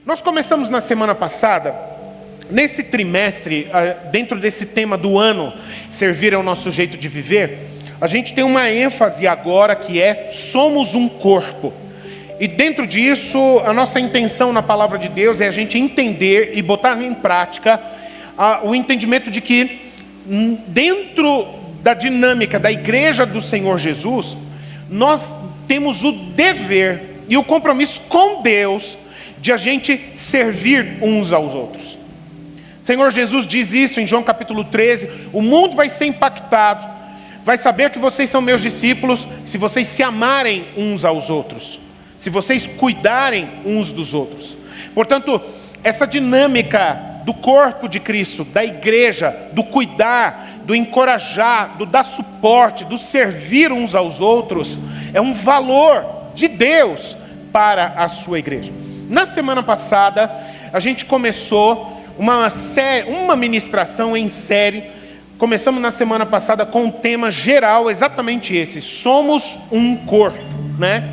Nós começamos na semana passada, nesse trimestre, dentro desse tema do ano, servir ao nosso jeito de viver, a gente tem uma ênfase agora que é, somos um corpo. E dentro disso, a nossa intenção na palavra de Deus é a gente entender e botar em prática o entendimento de que dentro da dinâmica da igreja do Senhor Jesus, nós temos o dever e o compromisso com Deus de a gente servir uns aos outros. O Senhor Jesus diz isso em João capítulo 13, o mundo vai ser impactado, vai saber que vocês são meus discípulos se vocês se amarem uns aos outros, se vocês cuidarem uns dos outros. Portanto, essa dinâmica do corpo de Cristo, da igreja, do cuidar, do encorajar, do dar suporte, do servir uns aos outros, é um valor de Deus para a sua igreja. Na semana passada, a gente começou uma ministração em série. Começamos na semana passada com um tema geral, exatamente esse: somos um corpo, né?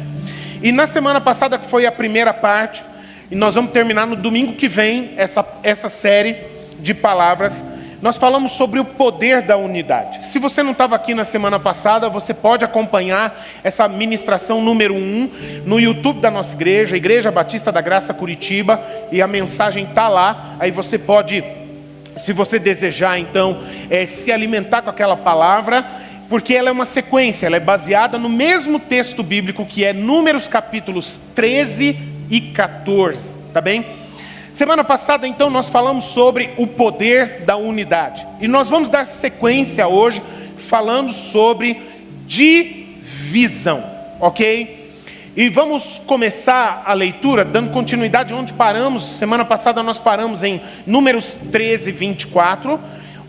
E na semana passada, que foi a primeira parte, e nós vamos terminar no domingo que vem essa série de palavras. Nós falamos sobre o poder da unidade. Se você não estava aqui na semana passada, você pode acompanhar essa ministração número 1 no YouTube da nossa igreja, Igreja Batista da Graça Curitiba, e a mensagem está lá. Aí você pode, se você desejar, então, se alimentar com aquela palavra, porque ela é uma sequência, ela é baseada no mesmo texto bíblico que é Números capítulos 13 e 14, tá bem? Semana passada, então, nós falamos sobre o poder da unidade. E nós vamos dar sequência hoje, falando sobre divisão, ok? E vamos começar a leitura, dando continuidade onde paramos. Semana passada nós paramos em Números 13, 24.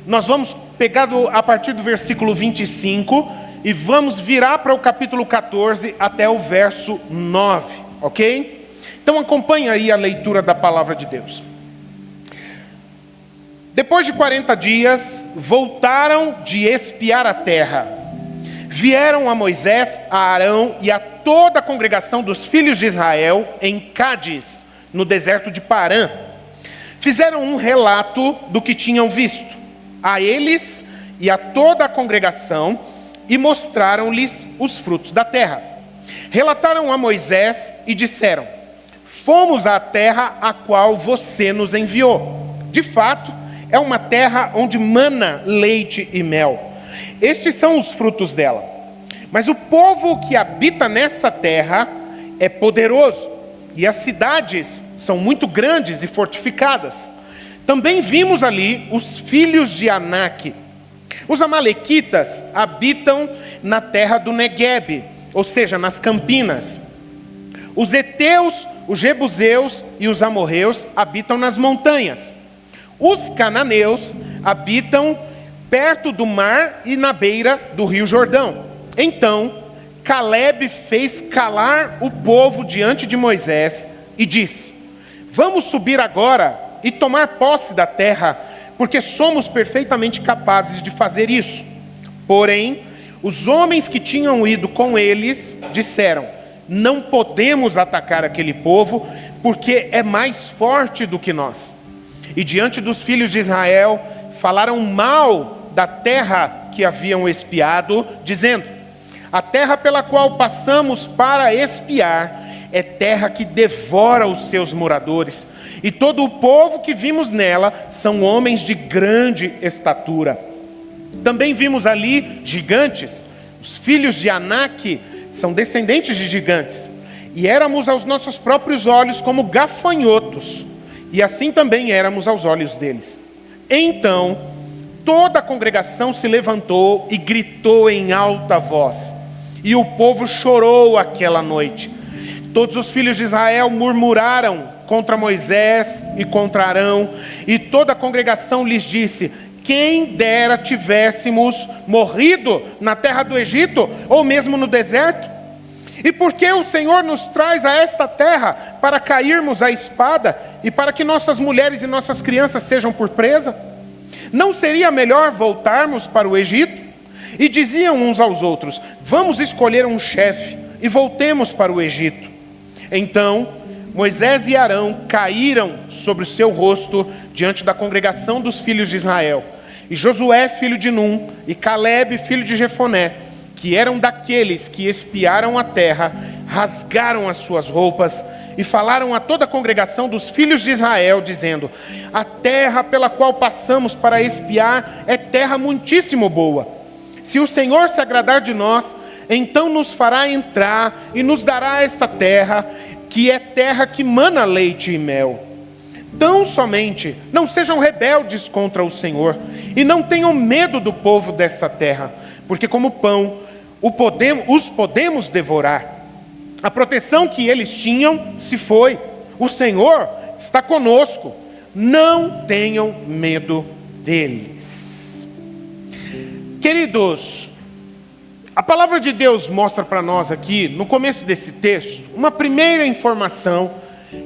Nós vamos pegar a partir do versículo 25 e vamos virar para o capítulo 14 até o verso 9, ok? Então acompanhe aí a leitura da palavra de Deus. Depois de 40 dias, voltaram de espiar a terra. Vieram a Moisés, a Arão e a toda a congregação dos filhos de Israel em Cádiz, no deserto de Parã. Fizeram um relato do que tinham visto a eles e a toda a congregação e mostraram-lhes os frutos da terra. Relataram a Moisés e disseram: fomos à terra a qual você nos enviou. De fato, é uma terra onde mana leite e mel. Estes são os frutos dela. Mas o povo que habita nessa terra é poderoso, e as cidades são muito grandes e fortificadas. Também vimos ali os filhos de Anak. Os amalequitas habitam na terra do Neguebe, ou seja, nas campinas. Os heteus, os jebuseus e os amorreus habitam nas montanhas. Os cananeus habitam perto do mar e na beira do rio Jordão. Então Calebe fez calar o povo diante de Moisés e disse: vamos subir agora e tomar posse da terra, porque somos perfeitamente capazes de fazer isso. Porém, os homens que tinham ido com eles disseram: não podemos atacar aquele povo, porque é mais forte do que nós. E diante dos filhos de Israel, falaram mal da terra que haviam espiado, dizendo: a terra pela qual passamos para espiar é terra que devora os seus moradores, e todo o povo que vimos nela são homens de grande estatura. Também vimos ali gigantes. Os filhos de Anak são descendentes de gigantes, e éramos aos nossos próprios olhos como gafanhotos, e assim também éramos aos olhos deles. Então toda a congregação se levantou e gritou em alta voz, e o povo chorou aquela noite. Todos os filhos de Israel murmuraram contra Moisés e contra Arão, e toda a congregação lhes disse: quem dera tivéssemos morrido na terra do Egito, ou mesmo no deserto. E por que o Senhor nos traz a esta terra para cairmos à espada e para que nossas mulheres e nossas crianças sejam por presa? Não seria melhor voltarmos para o Egito? E diziam uns aos outros: vamos escolher um chefe e voltemos para o Egito. Então Moisés e Arão caíram sobre o seu rosto diante da congregação dos filhos de Israel. E Josué, filho de Num, e Calebe, filho de Jefoné, que eram daqueles que espiaram a terra, rasgaram as suas roupas e falaram a toda a congregação dos filhos de Israel, dizendo: a terra pela qual passamos para espiar é terra muitíssimo boa. Se o Senhor se agradar de nós, então nos fará entrar e nos dará essa terra, que é terra que mana leite e mel. Tão somente não sejam rebeldes contra o Senhor, e não tenham medo do povo dessa terra, porque como pão os podemos devorar. A proteção que eles tinham se foi. O Senhor está conosco. Não tenham medo deles. Queridos, a palavra de Deus mostra para nós aqui, no começo desse texto, uma primeira informação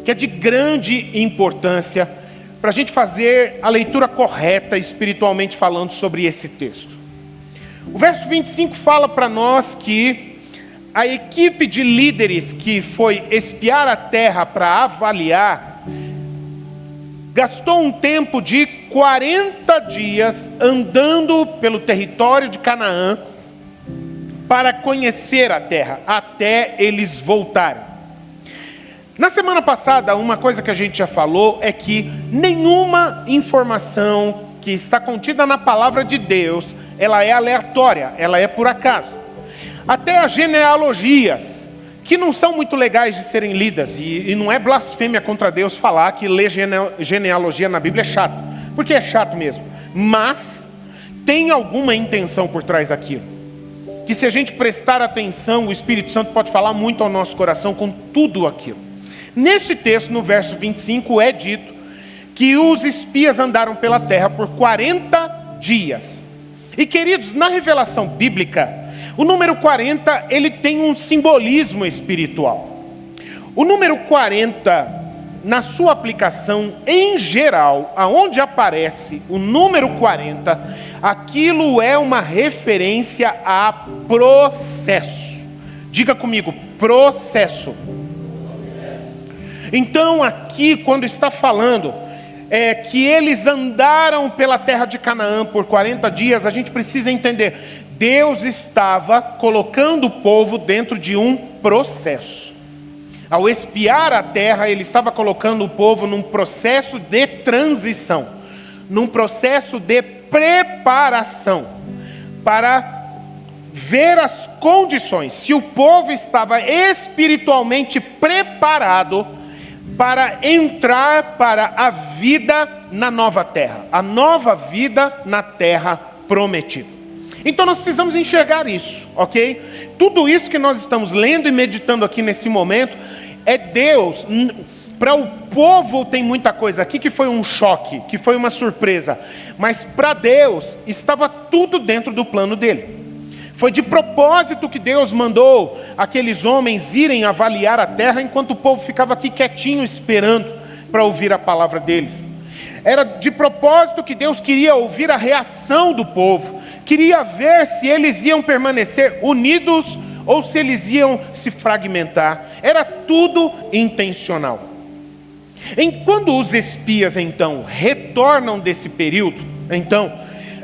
que é de grande importância para a gente fazer a leitura correta, espiritualmente falando, sobre esse texto. O verso 25 fala para nós que a equipe de líderes que foi espiar a terra para avaliar, gastou um tempo de 40 dias andando pelo território de Canaã para conhecer a terra, até eles voltarem. Na semana passada, uma coisa que a gente já falou é que nenhuma informação que está contida na palavra de Deus, ela é aleatória, ela é por acaso. Até as genealogias, que não são muito legais de serem lidas, e não é blasfêmia contra Deus falar que ler genealogia na Bíblia é chato, porque é chato mesmo, mas tem alguma intenção por trás daquilo, que se a gente prestar atenção, o Espírito Santo pode falar muito ao nosso coração com tudo aquilo. Nesse texto, no verso 25, é dito que os espias andaram pela terra por 40 dias. E queridos, na revelação bíblica, o número 40, ele tem um simbolismo espiritual. O número 40, na sua aplicação em geral, aonde aparece o número 40, aquilo é uma referência a processo. Diga comigo, processo. Então aqui, quando está falando que eles andaram pela terra de Canaã por 40 dias, a gente precisa entender, Deus estava colocando o povo dentro de um processo. Ao espiar a terra, Ele estava colocando o povo num processo de transição, num processo de preparação, para ver as condições, se o povo estava espiritualmente preparado para entrar para a vida na nova terra, a nova vida na terra prometida. Então nós precisamos enxergar isso, ok? Tudo isso que nós estamos lendo e meditando aqui nesse momento é Deus. Para o povo tem muita coisa aqui que foi um choque, que foi uma surpresa, mas para Deus estava tudo dentro do plano dele. Foi de propósito que Deus mandou aqueles homens irem avaliar a terra, enquanto o povo ficava aqui quietinho esperando para ouvir a palavra deles. Era de propósito que Deus queria ouvir a reação do povo, queria ver se eles iam permanecer unidos ou se eles iam se fragmentar. Era tudo intencional. Quando os espias então retornam desse período, então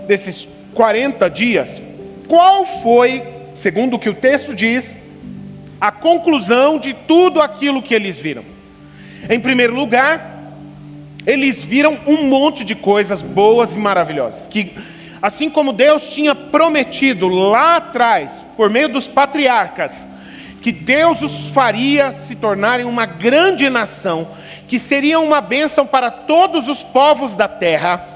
desses 40 dias, qual foi, segundo o que o texto diz, a conclusão de tudo aquilo que eles viram? Em primeiro lugar, eles viram um monte de coisas boas e maravilhosas, que assim como Deus tinha prometido lá atrás, por meio dos patriarcas, que Deus os faria se tornarem uma grande nação, que seriam uma bênção para todos os povos da terra,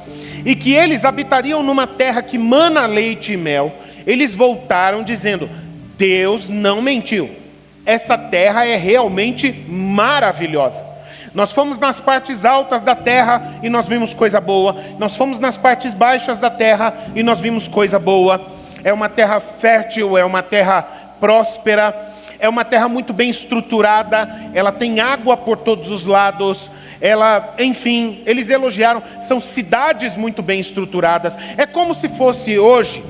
e que eles habitariam numa terra que mana leite e mel, eles voltaram dizendo: Deus não mentiu, essa terra é realmente maravilhosa. Nós fomos nas partes altas da terra e nós vimos coisa boa. Nós fomos nas partes baixas da terra e nós vimos coisa boa. É uma terra fértil, é uma terra próspera, é uma terra muito bem estruturada, ela tem água por todos os lados, enfim, eles elogiaram, são cidades muito bem estruturadas. É como se fosse hoje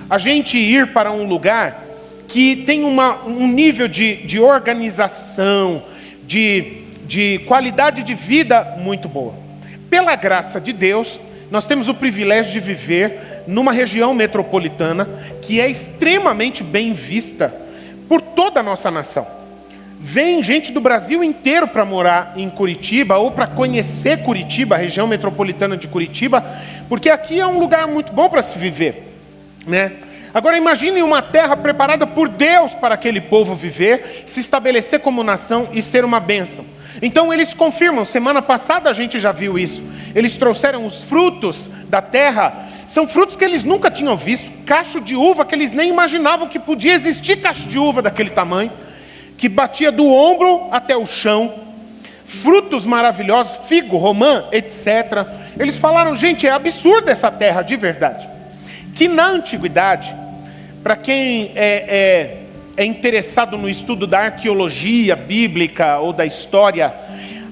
a gente ir para um lugar que tem um nível de organização, de de qualidade de vida muito boa. Pela graça de Deus, nós temos o privilégio de viver numa região metropolitana que é extremamente bem vista por toda a nossa nação. Vem gente do Brasil inteiro para morar em Curitiba ou para conhecer Curitiba, a região metropolitana de Curitiba, porque aqui é um lugar muito bom para se viver, né? Agora imagine uma terra preparada por Deus para aquele povo viver, se estabelecer como nação e ser uma bênção. Então eles confirmam, semana passada a gente já viu isso. Eles trouxeram os frutos da terra, são frutos que eles nunca tinham visto, cacho de uva que eles nem imaginavam que podia existir cacho de uva daquele tamanho, que batia do ombro até o chão, frutos maravilhosos, figo, romã, etc. Eles falaram, gente, é absurda essa terra de verdade. Que na antiguidade, para quem é interessado no estudo da arqueologia bíblica ou da história,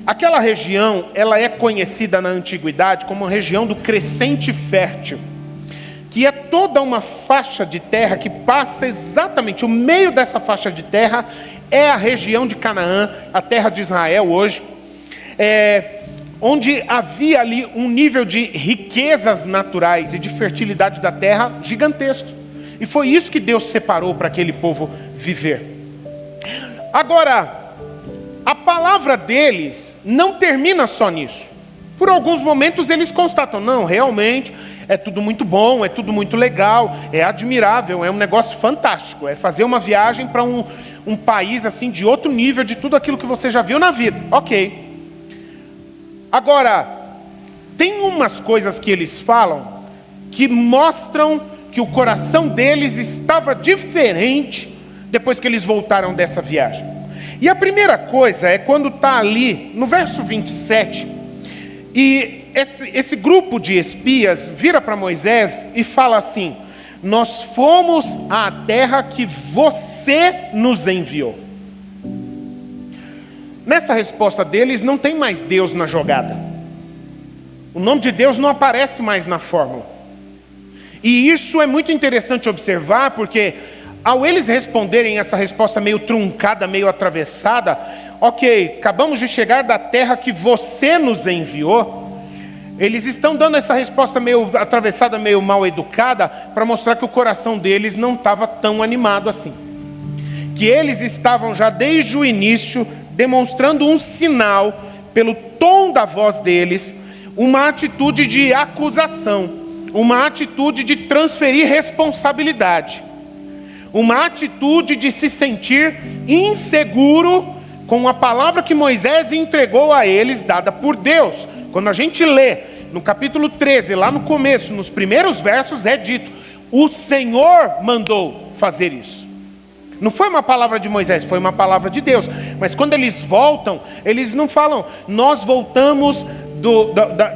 aquela região, ela é conhecida na antiguidade como a região do crescente fértil, que é toda uma faixa de terra que passa exatamente, o meio dessa faixa de terra é a região de Canaã, a terra de Israel hoje, onde havia ali um nível de riquezas naturais e de fertilidade da terra gigantesco. E foi isso que Deus separou para aquele povo viver. Agora, a palavra deles não termina só nisso. Por alguns momentos eles constatam, não, realmente é tudo muito bom, é tudo muito legal, é admirável, é um negócio fantástico. É fazer uma viagem para um país assim de outro nível de tudo aquilo que você já viu na vida. Ok. Agora, tem umas coisas que eles falam que mostram que o coração deles estava diferente depois que eles voltaram dessa viagem. E a primeira coisa é quando está ali, no verso 27, e esse grupo de espias vira para Moisés e fala assim, nós fomos à terra que você nos enviou. Nessa resposta deles não tem mais Deus na jogada. O nome de Deus não aparece mais na fórmula. E isso é muito interessante observar, porque ao eles responderem essa resposta meio truncada, meio atravessada, ok, acabamos de chegar da terra que você nos enviou, eles estão dando essa resposta meio atravessada, meio mal educada, para mostrar que o coração deles não estava tão animado assim. Que eles estavam já desde o início demonstrando um sinal, pelo tom da voz deles, uma atitude de acusação, uma atitude de transferir responsabilidade, uma atitude de se sentir inseguro com a palavra que Moisés entregou a eles, dada por Deus. Quando a gente lê no capítulo 13, lá no começo, nos primeiros versos, é dito, o Senhor mandou fazer isso. Não foi uma palavra de Moisés, foi uma palavra de Deus. Mas quando eles voltam, eles não falam, nós voltamos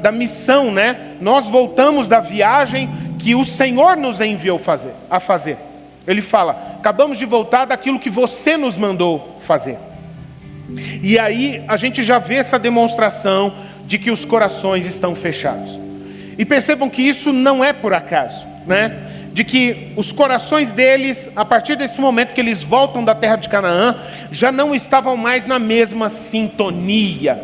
da missão, né? Nós voltamos da viagem que o Senhor nos enviou a fazer. Ele fala, acabamos de voltar daquilo que você nos mandou fazer. E aí a gente já vê essa demonstração de que os corações estão fechados. E percebam que isso não é por acaso, né? De que os corações deles, a partir desse momento que eles voltam da terra de Canaã, já não estavam mais na mesma sintonia.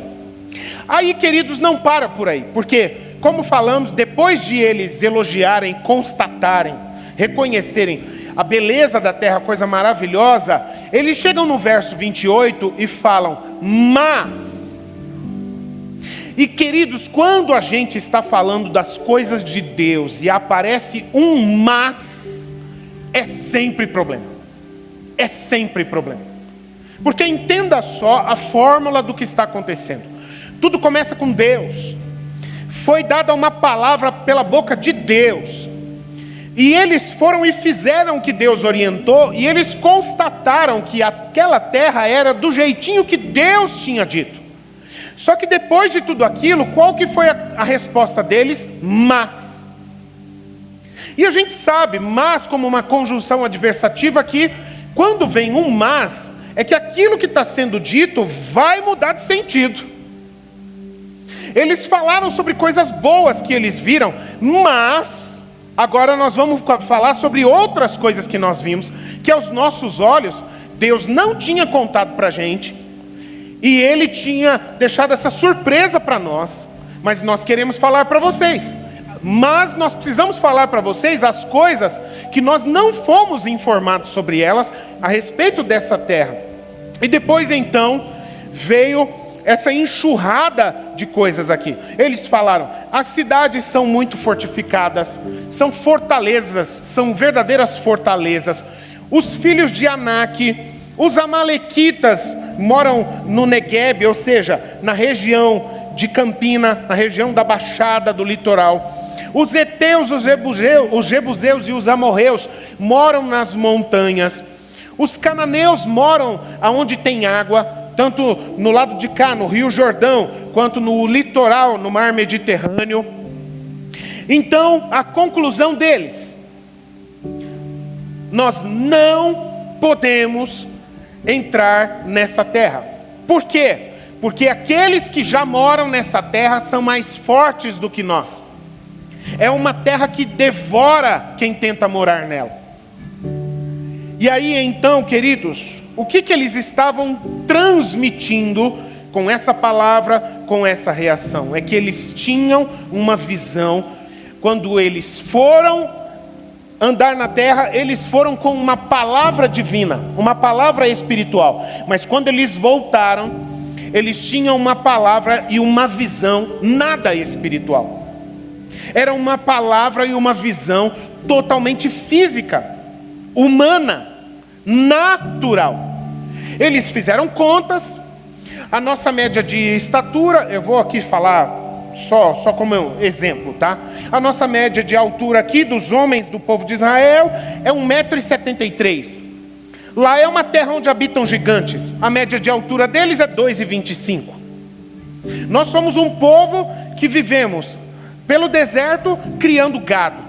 Aí, queridos, não para por aí, porque, como falamos, depois de eles elogiarem, constatarem, reconhecerem a beleza da terra, coisa maravilhosa, eles chegam no verso 28 e falam, mas... E, queridos, quando a gente está falando das coisas de Deus e aparece um mas, é sempre problema. É sempre problema. Porque entenda só a fórmula do que está acontecendo. Tudo começa com Deus. Foi dada uma palavra pela boca de Deus. E eles foram e fizeram o que Deus orientou. E eles constataram que aquela terra era do jeitinho que Deus tinha dito. Só que depois de tudo aquilo, qual que foi a resposta deles? Mas. E a gente sabe, mas como uma conjunção adversativa que, quando vem um mas, é que aquilo que está sendo dito vai mudar de sentido. Eles falaram sobre coisas boas que eles viram, mas agora nós vamos falar sobre outras coisas que nós vimos, que aos nossos olhos, Deus não tinha contado para a gente, E ele tinha deixado essa surpresa para nós, mas nós queremos falar para vocês. Mas nós precisamos falar para vocês as coisas que nós não fomos informados sobre elas a respeito dessa terra. E depois então veio essa enxurrada de coisas aqui. Eles falaram: as cidades são muito fortificadas, são fortalezas, são verdadeiras fortalezas. Os filhos de Anak, os amalequitas moram no Negueb, ou seja, na região de Campina, na região da Baixada, do litoral. Os heteus, os jebuseus e os amorreus moram nas montanhas. Os cananeus moram aonde tem água, tanto no lado de cá, no Rio Jordão, quanto no litoral, no mar Mediterrâneo. Então, a conclusão deles: nós não podemos entrar nessa terra. Por quê? Porque aqueles que já moram nessa terra são mais fortes do que nós. É uma terra que devora quem tenta morar nela. E aí então, queridos, o que eles estavam transmitindo com essa palavra, com essa reação? É que eles tinham uma visão. Quando eles foram andar na terra, eles foram com uma palavra divina, uma palavra espiritual. Mas quando eles voltaram, eles tinham uma palavra e uma visão nada espiritual. Era uma palavra e uma visão totalmente física, humana, natural. Eles fizeram contas. A nossa média de estatura, eu vou aqui falar só como exemplo, tá? A nossa média de altura aqui dos homens do povo de Israel é 1,73 m. Lá é uma terra onde habitam gigantes. A média de altura deles é 2,25 m. Nós somos um povo que vivemos pelo deserto criando gado,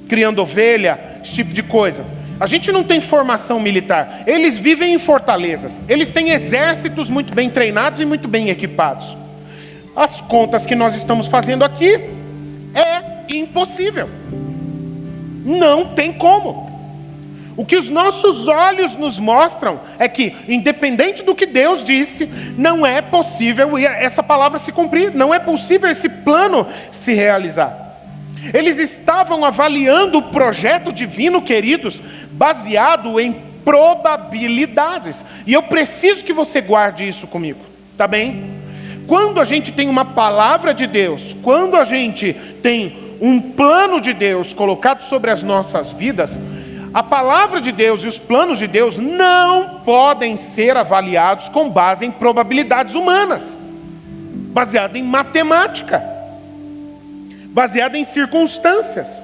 criando ovelha, esse tipo de coisa. A gente não tem formação militar. Eles vivem em fortalezas. Eles têm exércitos muito bem treinados e muito bem equipados. As contas que nós estamos fazendo aqui é impossível. Não tem como. O que os nossos olhos nos mostram é que, independente do que Deus disse, não é possível essa palavra se cumprir. Não é possível esse plano se realizar. Eles estavam avaliando o projeto divino, queridos, baseado em probabilidades. E eu preciso que você guarde isso comigo, tá bem? Quando a gente tem uma palavra de Deus, quando a gente tem um plano de Deus colocado sobre as nossas vidas, a palavra de Deus e os planos de Deus não podem ser avaliados com base em probabilidades humanas, baseado em matemática, baseado em circunstâncias.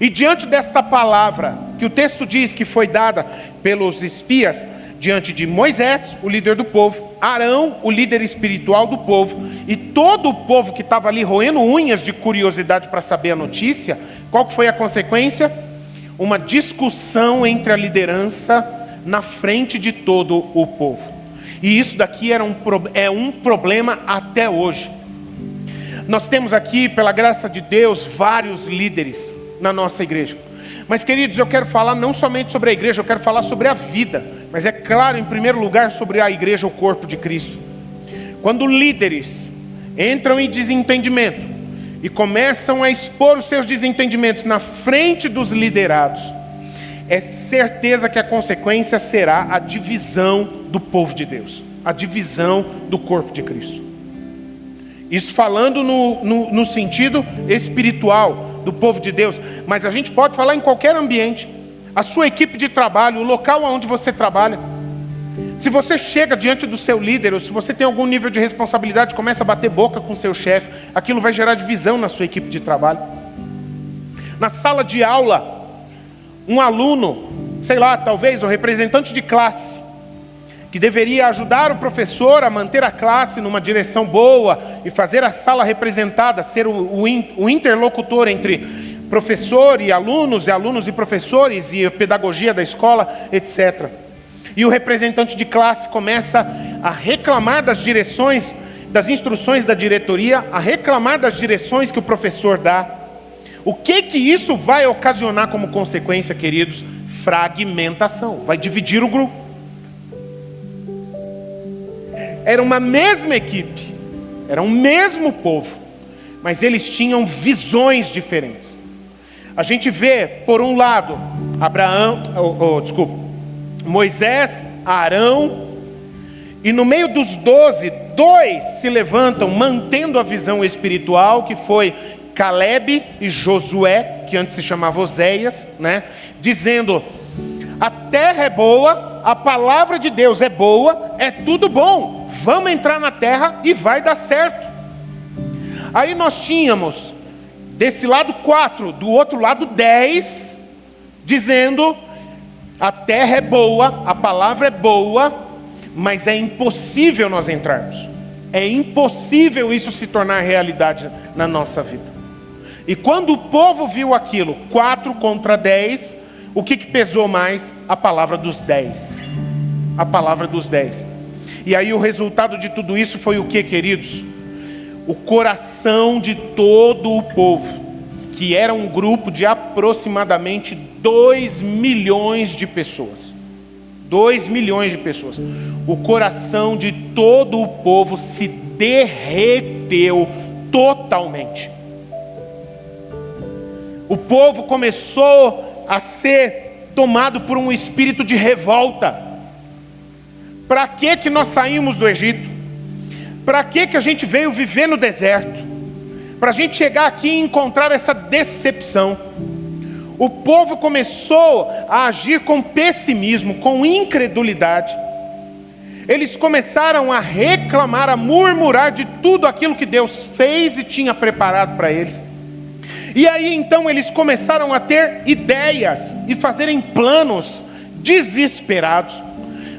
E diante desta palavra, que o texto diz que foi dada pelos espias, diante de Moisés, o líder do povo, Arão, o líder espiritual do povo, e todo o povo que estava ali roendo unhas de curiosidade para saber a notícia, qual que foi a consequência? Uma discussão entre a liderança na frente de todo o povo. E isso daqui é um problema até hoje. Nós temos aqui, pela graça de Deus, vários líderes na nossa igreja. Mas, queridos, eu quero falar não somente sobre a igreja, eu quero falar sobre a vida. Mas é claro, em primeiro lugar, sobre a igreja, o corpo de Cristo. Quando líderes entram em desentendimento e começam a expor os seus desentendimentos na frente dos liderados, é certeza que a consequência será a divisão do povo de Deus, a divisão do corpo de Cristo. Isso falando no sentido espiritual do povo de Deus, mas a gente pode falar em qualquer ambiente. A sua equipe de trabalho, o local onde você trabalha. Se você chega diante do seu líder, ou se você tem algum nível de responsabilidade, começa a bater boca com o seu chefe, aquilo vai gerar divisão na sua equipe de trabalho. Na sala de aula, um aluno, sei lá, talvez o representante de classe, que deveria ajudar o professor a manter a classe numa direção boa e fazer a sala representada, ser o interlocutor entre professor e alunos e professores e a pedagogia da escola, etc. E o representante de classe começa a reclamar das direções, das instruções da diretoria, a reclamar das direções que o professor dá. O que isso vai ocasionar como consequência, queridos? Fragmentação. Vai dividir o grupo. era uma mesma equipe, era um mesmo povo, mas eles tinham visões diferentes. A gente vê, por um lado, Moisés, Arão, e no meio dos 12, 2 se levantam mantendo a visão espiritual, que foi Caleb e Josué, que antes se chamava Oséias, né? Dizendo: a terra é boa, a palavra de Deus é boa, é tudo bom, vamos entrar na terra e vai dar certo. Aí nós tínhamos desse lado 4, do outro lado 10, dizendo: a terra é boa, a palavra é boa, mas é impossível nós entrarmos. É impossível isso se tornar realidade na nossa vida. E quando o povo viu aquilo, 4 contra 10, o que pesou mais? A palavra dos 10. A palavra dos 10. E aí o resultado de tudo isso foi o que, queridos? O coração de todo o povo, que era um grupo de aproximadamente 2 milhões de pessoas. 2 milhões de pessoas. O coração de todo o povo se derreteu totalmente. O povo começou a ser tomado por um espírito de revolta. Para que nós saímos do Egito? Para que a gente veio viver no deserto? Para a gente chegar aqui e encontrar essa decepção. O povo começou a agir com pessimismo, com incredulidade. Eles começaram a reclamar, a murmurar de tudo aquilo que Deus fez e tinha preparado para eles. E aí então eles começaram a ter ideias e fazerem planos desesperados.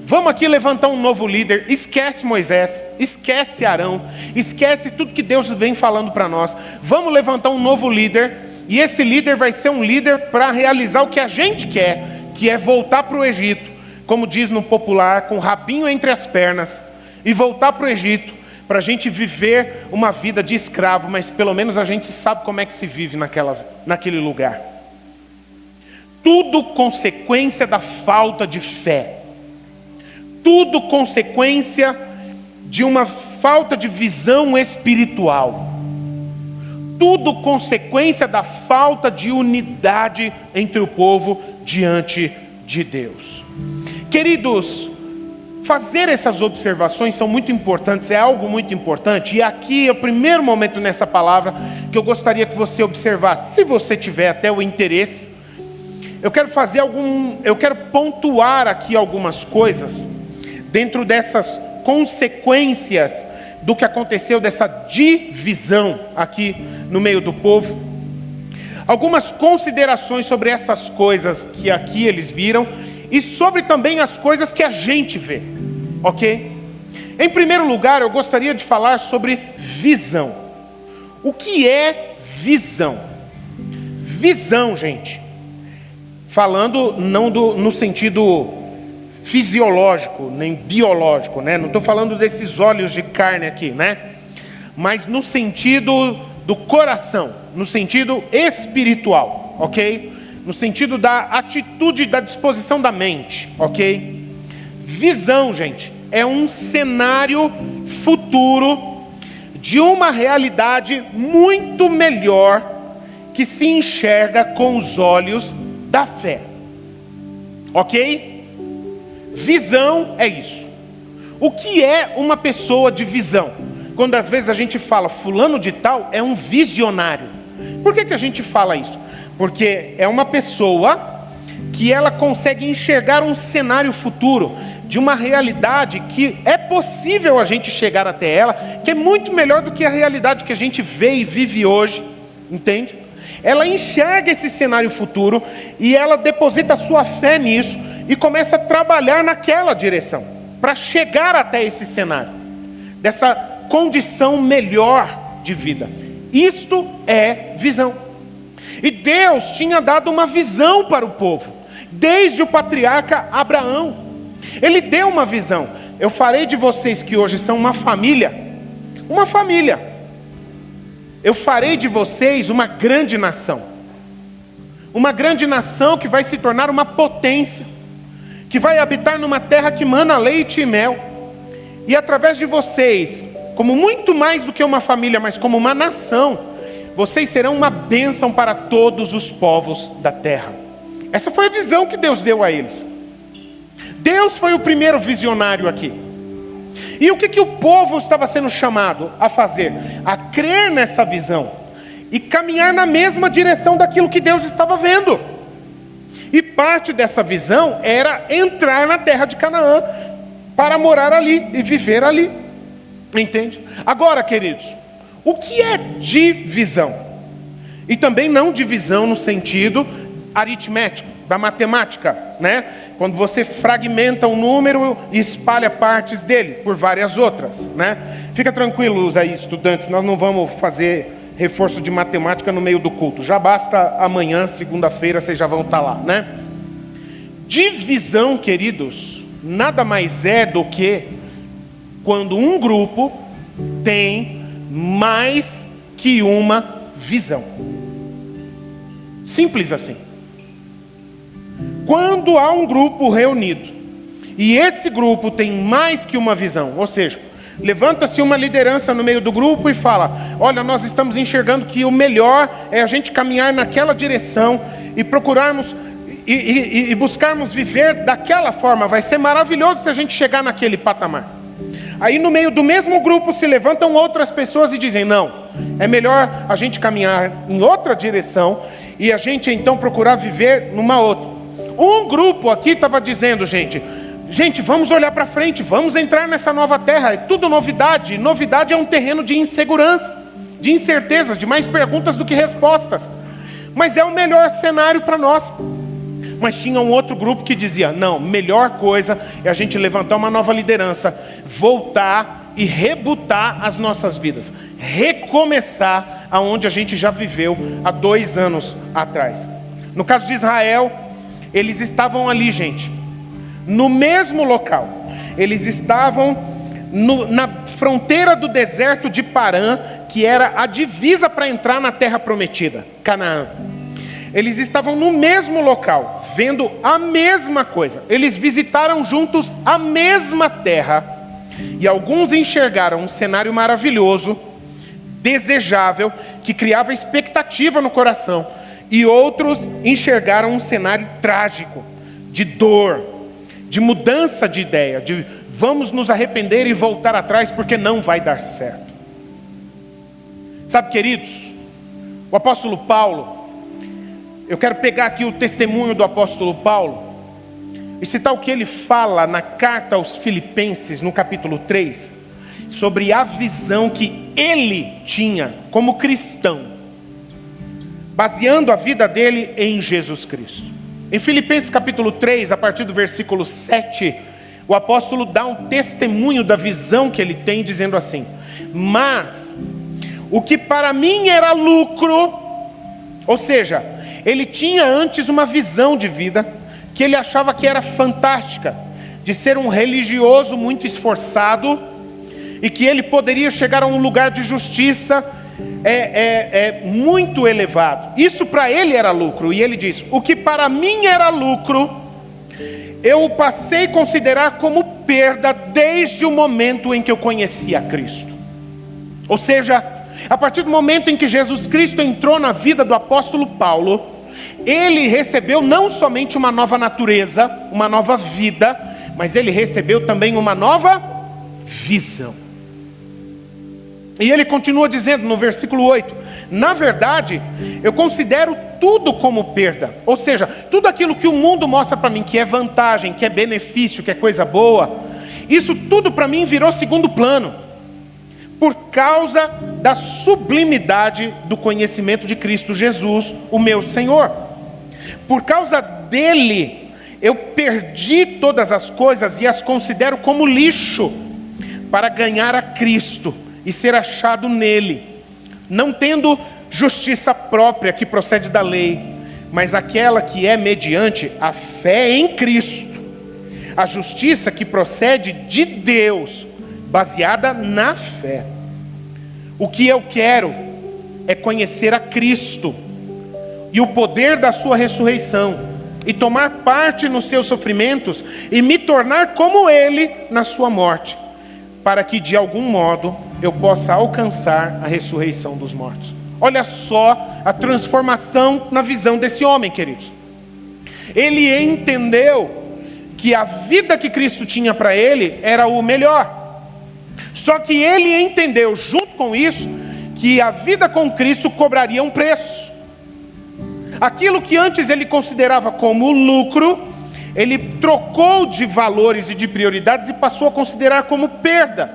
Vamos aqui levantar um novo líder. Esquece Moisés, esquece Arão, esquece tudo que Deus vem falando para nós. Vamos levantar um novo líder. E esse líder vai ser um líder para realizar o que a gente quer, que é voltar para o Egito, como diz no popular, com o rabinho entre as pernas, e voltar para o Egito, para a gente viver uma vida de escravo, mas pelo menos a gente sabe como é que se vive naquele lugar. Tudo consequência da falta de fé. Tudo consequência de uma falta de visão espiritual. Tudo consequência da falta de unidade entre o povo diante de Deus. Queridos, fazer essas observações são muito importantes, é algo muito importante. E aqui é o primeiro momento nessa palavra que eu gostaria que você observasse. Se você tiver até o interesse, eu quero pontuar aqui algumas coisas dentro dessas consequências do que aconteceu, dessa divisão aqui no meio do povo. Algumas considerações sobre essas coisas que aqui eles viram e sobre também as coisas que a gente vê, ok? Em primeiro lugar, eu gostaria de falar sobre visão. O que é visão? Visão, gente, falando não no sentido fisiológico, nem biológico, né? Não estou falando desses olhos de carne aqui, né? Mas no sentido do coração, no sentido espiritual, ok? No sentido da atitude, da disposição da mente, ok? Visão, gente, é um cenário futuro de uma realidade muito melhor que se enxerga com os olhos da fé, ok? Visão é isso. O que é uma pessoa de visão? Quando às vezes a gente fala fulano de tal é um visionário. Por que a gente fala isso? Porque é uma pessoa que ela consegue enxergar um cenário futuro de uma realidade que é possível a gente chegar até ela, que é muito melhor do que a realidade que a gente vê e vive hoje, entende? Ela enxerga esse cenário futuro e ela deposita a sua fé nisso e começa a trabalhar naquela direção, para chegar até esse cenário, dessa condição melhor de vida. Isto é visão. E Deus tinha dado uma visão para o povo, desde o patriarca Abraão. Ele deu uma visão. Eu falei de vocês que hoje são uma família. Uma família. Eu farei de vocês uma grande nação. Uma grande nação que vai se tornar uma potência, que vai habitar numa terra que mana leite e mel. E através de vocês, como muito mais do que uma família, mas como uma nação, vocês serão uma bênção para todos os povos da terra. Essa foi a visão que Deus deu a eles. Deus foi o primeiro visionário aqui. E o que o povo estava sendo chamado a fazer? A crer nessa visão e caminhar na mesma direção daquilo que Deus estava vendo. E parte dessa visão era entrar na terra de Canaã para morar ali e viver ali. Entende? Agora, queridos, o que é divisão? E também não divisão no sentido aritmético, da matemática, né? Quando você fragmenta um número e espalha partes dele por várias outras, né? Fica tranquilos aí, estudantes, nós não vamos fazer reforço de matemática no meio do culto. Já basta amanhã, segunda-feira, vocês já vão estar lá, né? Divisão, queridos, nada mais é do que quando um grupo tem mais que uma visão. Simples assim. Quando há um grupo reunido e esse grupo tem mais que uma visão, ou seja, levanta-se uma liderança no meio do grupo e fala: olha, nós estamos enxergando que o melhor é a gente caminhar naquela direção e procurarmos e buscarmos viver daquela forma. Vai ser maravilhoso se a gente chegar naquele patamar. Aí no meio do mesmo grupo se levantam outras pessoas e dizem: não, é melhor a gente caminhar em outra direção e a gente então procurar viver numa outra. Um grupo aqui estava dizendo: gente, vamos olhar para frente, vamos entrar nessa nova terra, é tudo novidade. Novidade é um terreno de insegurança, de incertezas, de mais perguntas do que respostas. Mas é o melhor cenário para nós. Mas tinha um outro grupo que dizia: não, melhor coisa é a gente levantar uma nova liderança, voltar e rebutar as nossas vidas, recomeçar aonde a gente já viveu há 2 anos atrás. No caso de Israel, eles estavam ali, gente, no mesmo local. Eles estavam na fronteira do deserto de Parã, que era a divisa para entrar na terra prometida, Canaã. Eles estavam no mesmo local, vendo a mesma coisa. Eles visitaram juntos a mesma terra. E alguns enxergaram um cenário maravilhoso, desejável, que criava expectativa no coração. E outros enxergaram um cenário trágico, de dor, de mudança de ideia, de vamos nos arrepender e voltar atrás porque não vai dar certo. Sabe, queridos, o apóstolo Paulo, eu quero pegar aqui o testemunho do apóstolo Paulo e citar o que ele fala na carta aos Filipenses, no capítulo 3, sobre a visão que ele tinha como cristão, baseando a vida dele em Jesus Cristo. Em Filipenses capítulo 3, a partir do versículo 7, o apóstolo dá um testemunho da visão que ele tem, dizendo assim: mas o que para mim era lucro, ou seja, ele tinha antes uma visão de vida que ele achava que era fantástica, de ser um religioso muito esforçado e que ele poderia chegar a um lugar de justiça muito elevado. Isso para ele era lucro. E ele diz: o que para mim era lucro, eu passei a considerar como perda desde o momento em que eu conheci a Cristo. Ou seja, a partir do momento em que Jesus Cristo entrou na vida do apóstolo Paulo, ele recebeu não somente uma nova natureza, uma nova vida, mas ele recebeu também uma nova visão. E ele continua dizendo no versículo 8: na verdade, eu considero tudo como perda. Ou seja, tudo aquilo que o mundo mostra para mim que é vantagem, que é benefício, que é coisa boa, isso tudo para mim virou segundo plano, por causa da sublimidade do conhecimento de Cristo Jesus, o meu Senhor. Por causa dele, eu perdi todas as coisas e as considero como lixo, para ganhar a Cristo e ser achado nele, não tendo justiça própria que procede da lei, mas aquela que é mediante a fé em Cristo, a justiça que procede de Deus, baseada na fé. O que eu quero é conhecer a Cristo e o poder da sua ressurreição, e tomar parte nos seus sofrimentos e me tornar como ele na sua morte, para que de algum modo eu possa alcançar a ressurreição dos mortos. Olha só a transformação na visão desse homem, queridos. Ele entendeu que a vida que Cristo tinha para ele era o melhor. Só que ele entendeu, junto com isso, que a vida com Cristo cobraria um preço. Aquilo que antes ele considerava como lucro, ele trocou de valores e de prioridades e passou a considerar como perda.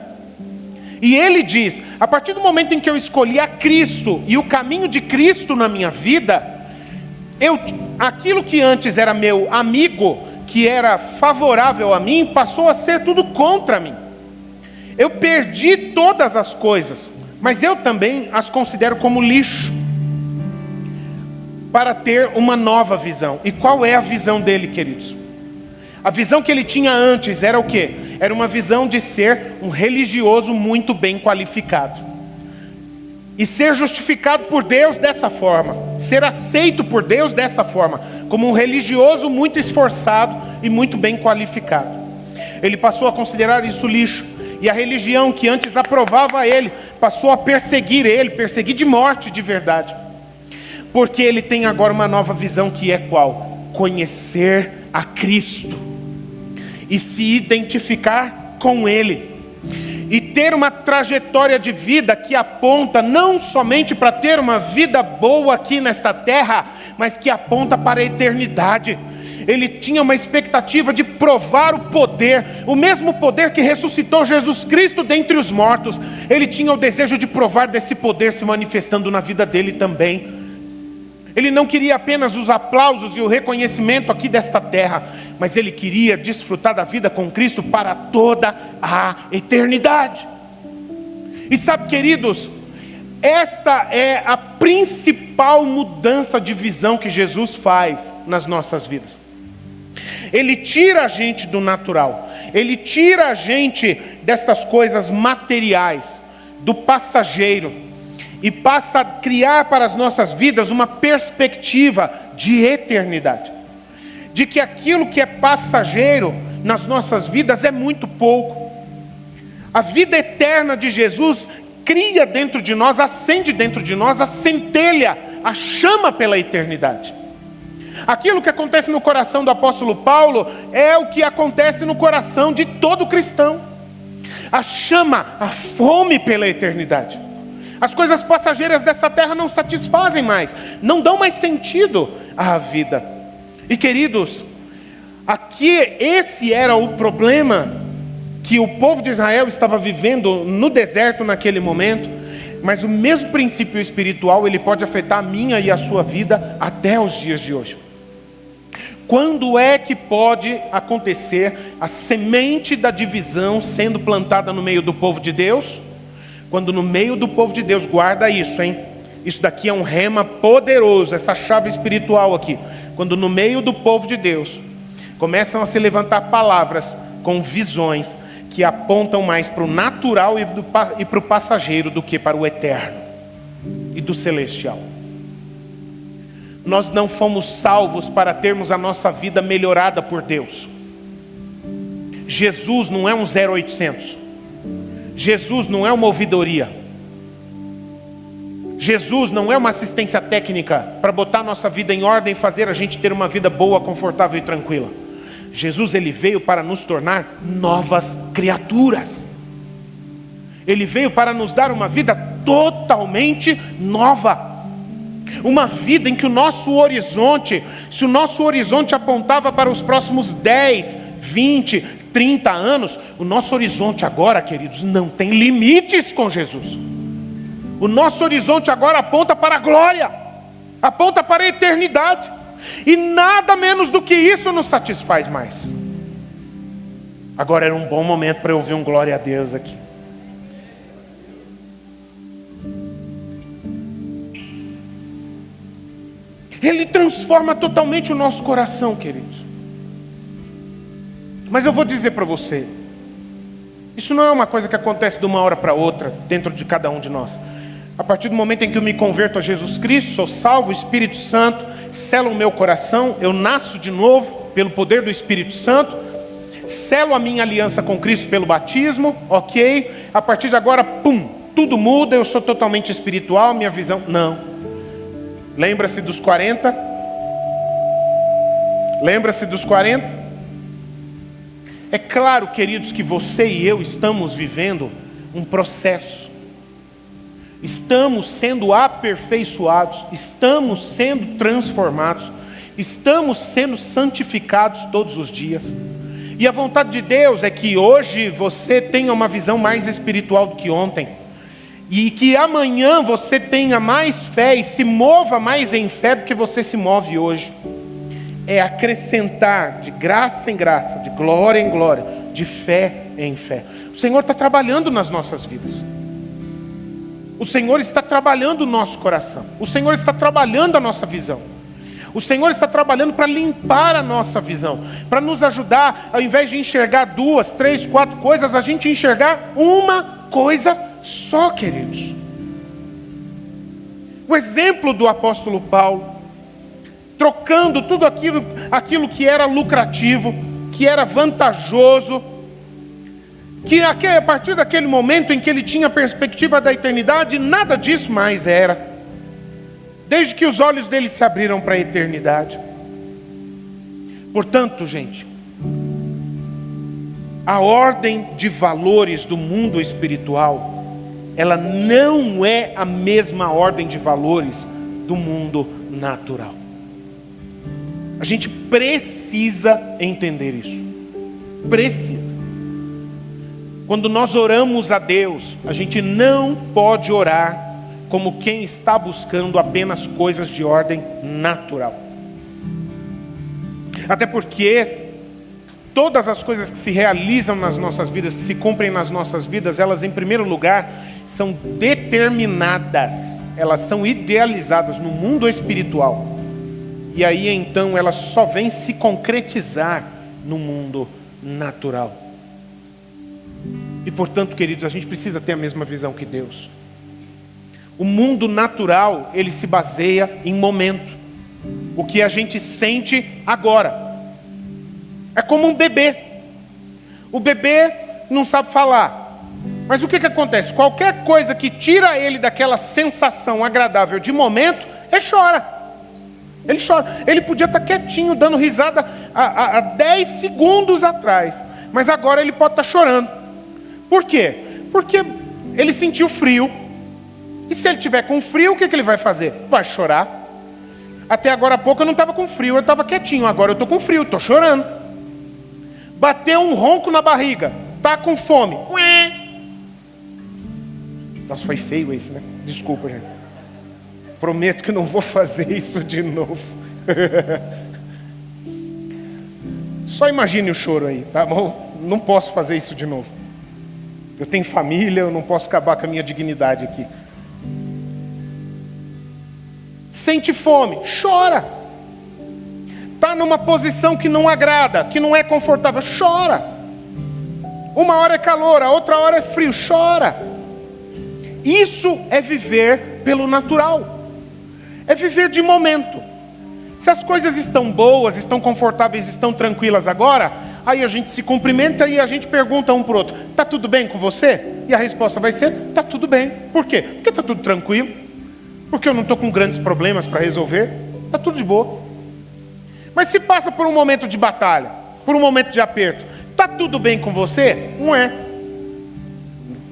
E ele diz, a partir do momento em que eu escolhi a Cristo e o caminho de Cristo na minha vida, aquilo que antes era meu amigo, que era favorável a mim, passou a ser tudo contra mim. Eu perdi todas as coisas, mas eu também as considero como lixo, para ter uma nova visão. E qual é a visão dele, queridos? A visão que ele tinha antes era o quê? Era uma visão de ser um religioso muito bem qualificado. E ser justificado por Deus dessa forma. Ser aceito por Deus dessa forma. Como um religioso muito esforçado e muito bem qualificado. Ele passou a considerar isso lixo. E a religião que antes aprovava ele, passou a perseguir ele, perseguir de morte de verdade. Porque ele tem agora uma nova visão que é qual? Conhecer a Cristo. E se identificar com Ele. E ter uma trajetória de vida que aponta não somente para ter uma vida boa aqui nesta terra, mas que aponta para a eternidade. Ele tinha uma expectativa de provar o poder, o mesmo poder que ressuscitou Jesus Cristo dentre os mortos. Ele tinha o desejo de provar desse poder se manifestando na vida dele também. Ele não queria apenas os aplausos e o reconhecimento aqui desta terra, mas ele queria desfrutar da vida com Cristo para toda a eternidade. E sabe, queridos, esta é a principal mudança de visão que Jesus faz nas nossas vidas. Ele tira a gente do natural, ele tira a gente destas coisas materiais, do passageiro, e passa a criar para as nossas vidas uma perspectiva de eternidade. De que aquilo que é passageiro nas nossas vidas é muito pouco. A vida eterna de Jesus cria dentro de nós, acende dentro de nós a centelha, a chama pela eternidade. Aquilo que acontece no coração do apóstolo Paulo é o que acontece no coração de todo cristão. A chama, a fome pela eternidade. As coisas passageiras dessa terra não satisfazem mais, não dão mais sentido à vida. E queridos, aqui esse era o problema que o povo de Israel estava vivendo no deserto naquele momento, mas o mesmo princípio espiritual ele pode afetar a minha e a sua vida até os dias de hoje. Quando é que pode acontecer a semente da divisão sendo plantada no meio do povo de Deus? Quando no meio do povo de Deus, guarda isso, hein? Isso daqui é um rema poderoso, essa chave espiritual aqui. Quando no meio do povo de Deus, começam a se levantar palavras com visões que apontam mais para o natural e para o passageiro do que para o eterno e do celestial. Nós não fomos salvos para termos a nossa vida melhorada por Deus. Jesus não é um 0800. Jesus não é uma ouvidoria. Jesus não é uma assistência técnica para botar nossa vida em ordem e fazer a gente ter uma vida boa, confortável e tranquila. Jesus ele veio para nos tornar novas criaturas. Ele veio para nos dar uma vida totalmente nova. Uma vida em que o nosso horizonte, se o nosso horizonte apontava para os próximos 10, 20, 30 anos, o nosso horizonte agora, queridos, não tem limites com Jesus. O nosso horizonte agora aponta para a glória, aponta para a eternidade. E nada menos do que isso nos satisfaz mais. Agora era um bom momento para eu ouvir um glória a Deus aqui. Ele transforma totalmente o nosso coração, queridos. Mas eu vou dizer para você, isso não é uma coisa que acontece de uma hora para outra, dentro de cada um de nós. A partir do momento em que eu me converto a Jesus Cristo, sou salvo, o Espírito Santo sela o meu coração, eu nasço de novo pelo poder do Espírito Santo. selo a minha aliança com Cristo pelo batismo, ok, a partir de agora, pum, tudo muda, eu sou totalmente espiritual, minha visão, não. Lembra-se dos 40? Lembra-se dos 40? É claro, queridos, que você e eu estamos vivendo um processo. Estamos sendo aperfeiçoados, estamos sendo transformados, estamos sendo santificados todos os dias. E a vontade de Deus é que hoje você tenha uma visão mais espiritual do que ontem. E que amanhã você tenha mais fé e se mova mais em fé do que você se move hoje. É acrescentar de graça em graça, de glória em glória, de fé em fé. O Senhor está trabalhando nas nossas vidas. O Senhor está trabalhando o nosso coração. O Senhor está trabalhando a nossa visão. O Senhor está trabalhando para limpar a nossa visão, para nos ajudar, ao invés de enxergar 2, 3, 4 coisas, a gente enxergar uma coisa só, queridos. O exemplo do apóstolo Paulo, trocando tudo aquilo que era lucrativo, que era vantajoso, que a partir daquele momento em que ele tinha a perspectiva da eternidade, nada disso mais era. Desde que os olhos dele se abriram para a eternidade. Portanto, gente, a ordem de valores do mundo espiritual, ela não é a mesma ordem de valores do mundo natural. A gente precisa entender isso. Precisa. Quando nós oramos a Deus, a gente não pode orar como quem está buscando apenas coisas de ordem natural. Até porque todas as coisas que se realizam nas nossas vidas, que se cumprem nas nossas vidas, elas em primeiro lugar são determinadas, elas são idealizadas no mundo espiritual. E aí então elas só vêm se concretizar no mundo natural. E portanto, queridos, a gente precisa ter a mesma visão que Deus. O mundo natural, ele se baseia em momento. O que a gente sente agora. É como um bebê. O bebê não sabe falar. Mas o que acontece? Qualquer coisa que tira ele daquela sensação agradável de momento, ele chora. Ele chora. Ele podia estar quietinho, dando risada há 10 segundos atrás. Mas agora ele pode estar chorando. Por quê? Porque ele sentiu frio. E se ele tiver com frio, o que ele vai fazer? Vai chorar. Até agora há pouco eu não estava com frio, eu estava quietinho. Agora eu estou com frio, estou chorando. Bateu um ronco na barriga. Está com fome. Ué. Nossa, foi feio esse, né? Desculpa, gente. Prometo que não vou fazer isso de novo. Só imagine o choro aí, tá bom? Não posso fazer isso de novo. Eu tenho família, eu não posso acabar com a minha dignidade aqui. Sente fome, chora. Está numa posição que não agrada, que não é confortável, chora. Uma hora é calor, a outra hora é frio, chora. Isso é viver pelo natural. É viver de momento. Se as coisas estão boas, estão confortáveis, estão tranquilas agora, aí a gente se cumprimenta e a gente pergunta um para o outro: está tudo bem com você? E a resposta vai ser: está tudo bem. Por quê? Porque está tudo tranquilo. Porque eu não estou com grandes problemas para resolver. Está tudo de boa. Mas se passa por um momento de batalha, por um momento de aperto, está tudo bem com você? Não é.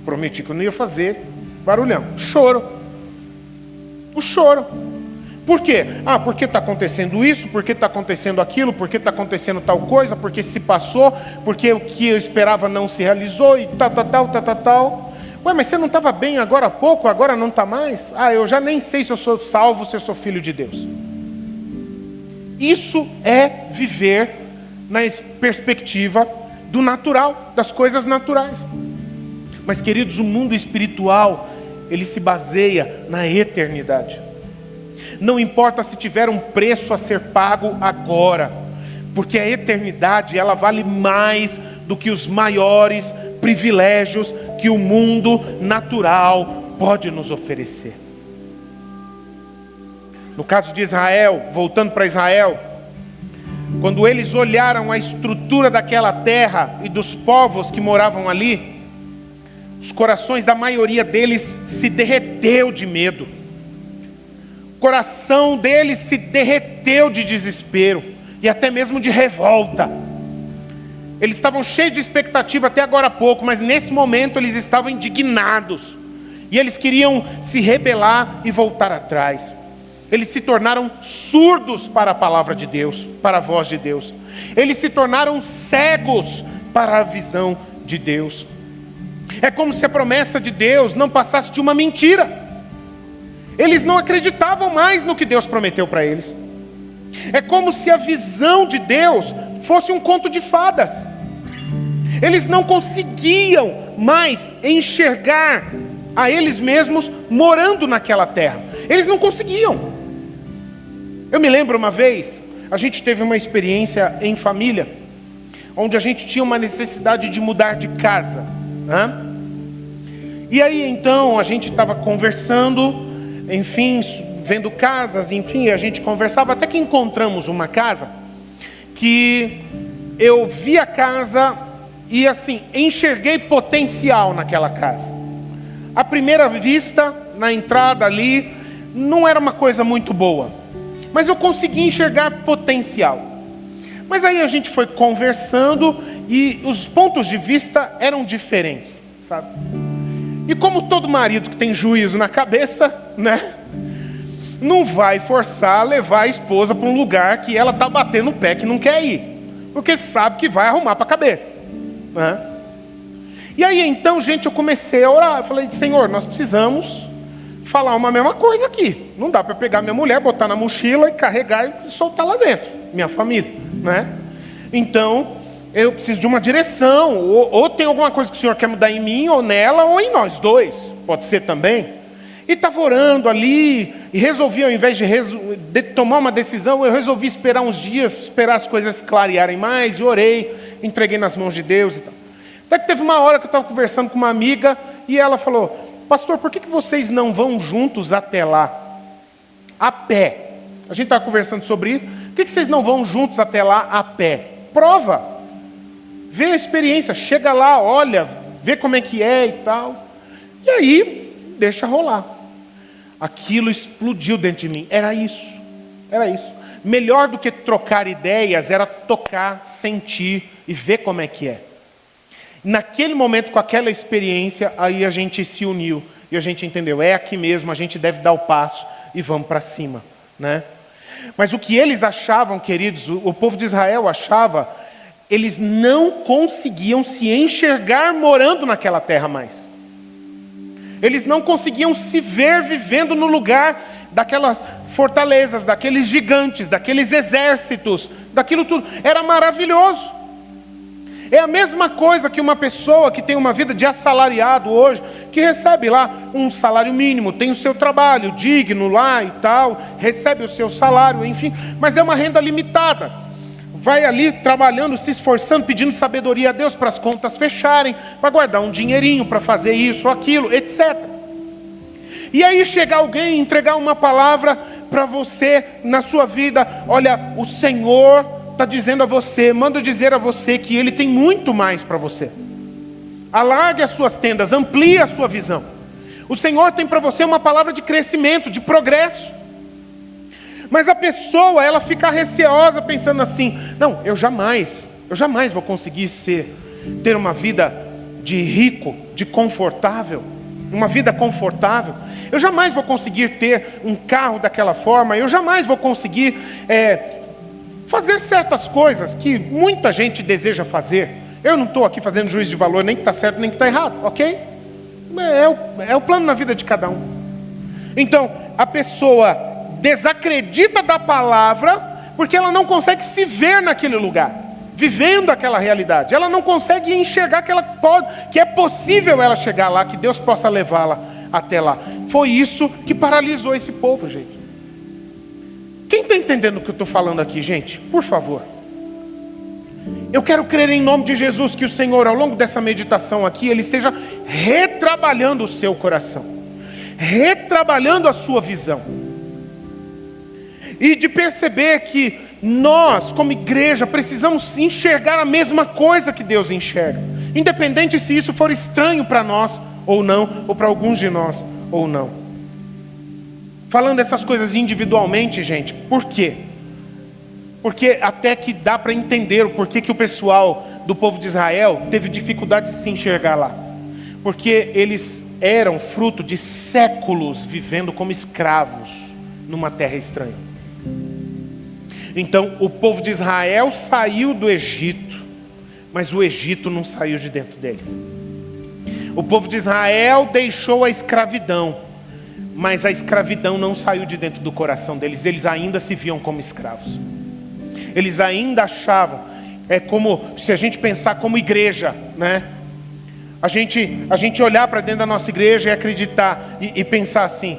Prometi que eu não ia fazer barulhão. Choro. O choro. Por quê? Porque está acontecendo isso, porque está acontecendo aquilo, porque está acontecendo tal coisa, porque se passou, porque o que eu esperava não se realizou e tal. Ué, mas você não estava bem agora há pouco, agora não está mais? Eu já nem sei se eu sou salvo, se eu sou filho de Deus. Isso é viver na perspectiva do natural, das coisas naturais. Mas, queridos, o mundo espiritual, ele se baseia na eternidade. Não importa se tiver um preço a ser pago agora, porque a eternidade, ela vale mais do que os maiores privilégios que o mundo natural pode nos oferecer. No caso de Israel, voltando para Israel, quando eles olharam a estrutura daquela terra e dos povos que moravam ali, os corações da maioria deles se derreteu de medo. O coração deles se derreteu de desespero e até mesmo de revolta. Eles estavam cheios de expectativa até agora há pouco, mas nesse momento eles estavam indignados. E eles queriam se rebelar e voltar atrás. Eles se tornaram surdos para a palavra de Deus, para a voz de Deus. Eles se tornaram cegos para a visão de Deus. É como se a promessa de Deus não passasse de uma mentira. Eles não acreditavam mais no que Deus prometeu para eles. É como se a visão de Deus fosse um conto de fadas. Eles não conseguiam mais enxergar a eles mesmos morando naquela terra. Eles não conseguiam. Eu me lembro uma vez, a gente teve uma experiência em família, onde a gente tinha uma necessidade de mudar de casa, né? E aí então a gente estava conversando, enfim, vendo casas, enfim, a gente conversava, até que encontramos uma casa, que eu vi a casa e assim, enxerguei potencial naquela casa. À primeira vista, na entrada ali, não era uma coisa muito boa, mas eu consegui enxergar potencial. Mas aí a gente foi conversando e os pontos de vista eram diferentes, sabe? E como todo marido que tem juízo na cabeça, né, não vai forçar a levar a esposa para um lugar que ela está batendo o pé que não quer ir, porque sabe que vai arrumar para a cabeça, né? E aí então, gente, eu comecei a orar. Eu falei, Senhor, nós precisamos falar uma mesma coisa aqui. Não dá para pegar minha mulher, botar na mochila e carregar e soltar lá dentro, minha família, né? Então, eu preciso de uma direção, ou tem alguma coisa que o Senhor quer mudar em mim, ou nela, ou em nós dois, pode ser também. E estava orando ali, e resolvi, ao invés de tomar uma decisão, eu resolvi esperar uns dias, esperar as coisas clarearem mais, e orei, entreguei nas mãos de Deus e tal. Até que teve uma hora que eu estava conversando com uma amiga, e ela falou, pastor, por que vocês não vão juntos até lá, a pé? A gente estava conversando sobre isso, por que vocês não vão juntos até lá a pé? Prova, vê a experiência, chega lá, olha, vê como é que é e tal, e aí, deixa rolar. Aquilo explodiu dentro de mim, era isso. Melhor do que trocar ideias, era tocar, sentir e ver como é que é. Naquele momento, com aquela experiência, aí a gente se uniu e a gente entendeu, é aqui mesmo, a gente deve dar o passo e vamos para cima, né? Mas o que eles achavam, queridos, o povo de Israel achava, eles não conseguiam se enxergar morando naquela terra mais. Eles não conseguiam se ver vivendo no lugar daquelas fortalezas, daqueles gigantes, daqueles exércitos, daquilo tudo. Era maravilhoso. É a mesma coisa que uma pessoa que tem uma vida de assalariado hoje, que recebe lá um salário mínimo, tem o seu trabalho digno lá e tal, recebe o seu salário, enfim, mas é uma renda limitada. Vai ali trabalhando, se esforçando, pedindo sabedoria a Deus para as contas fecharem, para guardar um dinheirinho, para fazer isso, aquilo, etc. E aí chega alguém e entregar uma palavra para você na sua vida, olha, o Senhor está dizendo a você, manda dizer a você que Ele tem muito mais para você. Alargue as suas tendas, amplie a sua visão. O Senhor tem para você uma palavra de crescimento, de progresso. Mas a pessoa, ela fica receosa pensando assim, não, eu jamais vou conseguir ter uma vida de rico, de confortável, uma vida confortável. Eu jamais vou conseguir ter um carro daquela forma, eu jamais vou conseguir fazer certas coisas que muita gente deseja fazer. Eu não estou aqui fazendo juízo de valor, nem que está certo, nem que está errado, ok? É o plano na vida de cada um. Então, a pessoa desacredita da palavra, porque ela não consegue se ver naquele lugar, vivendo aquela realidade. Ela não consegue enxergar que é possível ela chegar lá, que Deus possa levá-la até lá. Foi isso que paralisou esse povo, gente. Quem está entendendo o que eu estou falando aqui, gente? Por favor. Eu quero crer em nome de Jesus que o Senhor, ao longo dessa meditação aqui, Ele esteja retrabalhando o seu coração, retrabalhando a sua visão, e de perceber que nós, como igreja, precisamos enxergar a mesma coisa que Deus enxerga, independente se isso for estranho para nós ou não, ou para alguns de nós ou não. Falando essas coisas individualmente, gente, por quê? Porque até que dá para entender o porquê que o pessoal do povo de Israel teve dificuldade de se enxergar lá. Porque eles eram fruto de séculos vivendo como escravos numa terra estranha. Então o povo de Israel saiu do Egito, mas o Egito não saiu de dentro deles. O povo de Israel deixou a escravidão, mas a escravidão não saiu de dentro do coração deles. Eles ainda se viam como escravos. Eles ainda achavam, é como se a gente pensar como igreja, né? A gente olhar para dentro da nossa igreja e acreditar e pensar assim: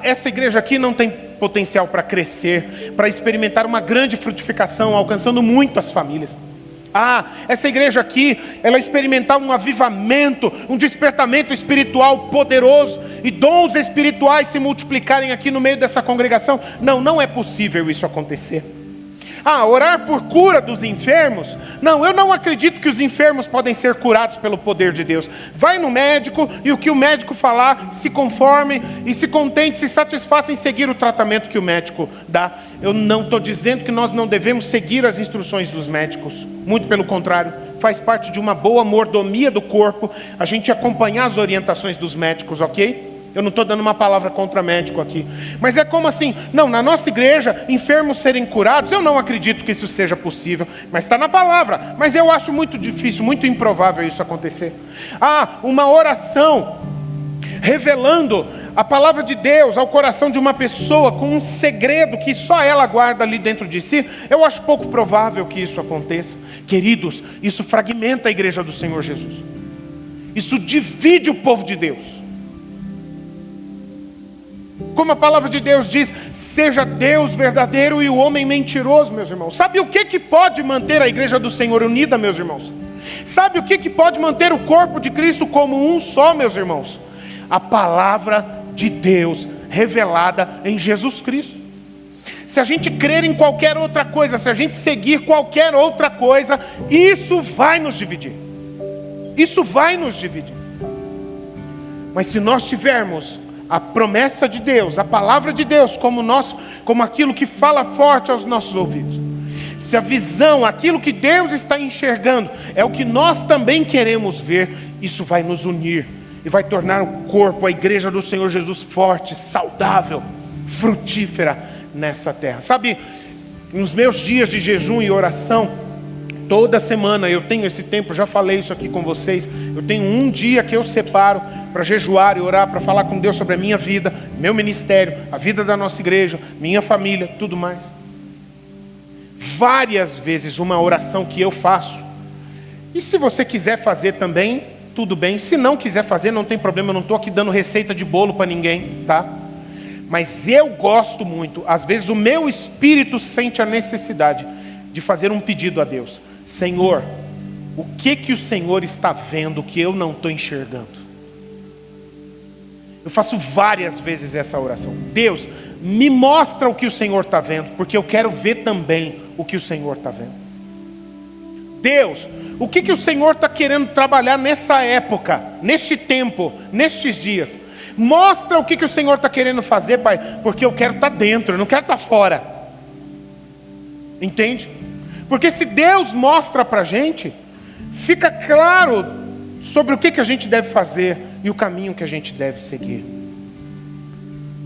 essa igreja aqui não tem potencial para crescer, para experimentar uma grande frutificação, alcançando muitas famílias. Essa igreja aqui, ela experimentar um avivamento, um despertamento espiritual poderoso e dons espirituais se multiplicarem aqui no meio dessa congregação. Não é possível isso acontecer. Orar por cura dos enfermos? Não, eu não acredito que os enfermos podem ser curados pelo poder de Deus. Vai no médico e o que o médico falar, se conforme e se contente, se satisfaça em seguir o tratamento que o médico dá. Eu não estou dizendo que nós não devemos seguir as instruções dos médicos. Muito pelo contrário, faz parte de uma boa mordomia do corpo a gente acompanhar as orientações dos médicos, ok? Eu não estou dando uma palavra contra médico aqui. Mas é como assim? Não, na nossa igreja, enfermos serem curados, eu não acredito que isso seja possível. Mas está na palavra. Mas eu acho muito difícil, muito improvável isso acontecer. Uma oração revelando a palavra de Deus ao coração de uma pessoa com um segredo que só ela guarda ali dentro de si, eu acho pouco provável que isso aconteça. Queridos, isso fragmenta a igreja do Senhor Jesus. Isso divide o povo de Deus. Como a palavra de Deus diz: seja Deus verdadeiro e o homem mentiroso, meus irmãos. Sabe o que pode manter a igreja do Senhor unida, meus irmãos? Sabe o que pode manter o corpo de Cristo como um só, meus irmãos? A palavra de Deus revelada em Jesus Cristo. Se a gente crer em qualquer outra coisa, se a gente seguir qualquer outra coisa, isso vai nos dividir. Isso vai nos dividir. Mas se nós tivermos a promessa de Deus, a palavra de Deus como aquilo que fala forte aos nossos ouvidos, se a visão, aquilo que Deus está enxergando é o que nós também queremos ver, isso vai nos unir e vai tornar o corpo, a igreja do Senhor Jesus forte, saudável, frutífera nessa terra. Sabe, nos meus dias de jejum e oração, toda semana eu tenho esse tempo, já falei isso aqui com vocês, eu tenho um dia que eu separo para jejuar e orar, para falar com Deus sobre a minha vida, meu ministério, a vida da nossa igreja, minha família, tudo mais. Várias vezes uma oração que eu faço, e se você quiser fazer também, tudo bem, se não quiser fazer, não tem problema, eu não estou aqui dando receita de bolo para ninguém, tá? Mas eu gosto muito, às vezes o meu espírito sente a necessidade de fazer um pedido a Deus: Senhor, o que o Senhor está vendo que eu não estou enxergando? Eu faço várias vezes essa oração: Deus, me mostra o que o Senhor está vendo, porque eu quero ver também o que o Senhor está vendo. Deus, o que o Senhor está querendo trabalhar nessa época, neste tempo, nestes dias? Mostra o que o Senhor está querendo fazer, Pai, porque eu quero estar dentro, eu não quero estar fora. Entende? Porque se Deus mostra para a gente, fica claro sobre o que a gente deve fazer e o caminho que a gente deve seguir.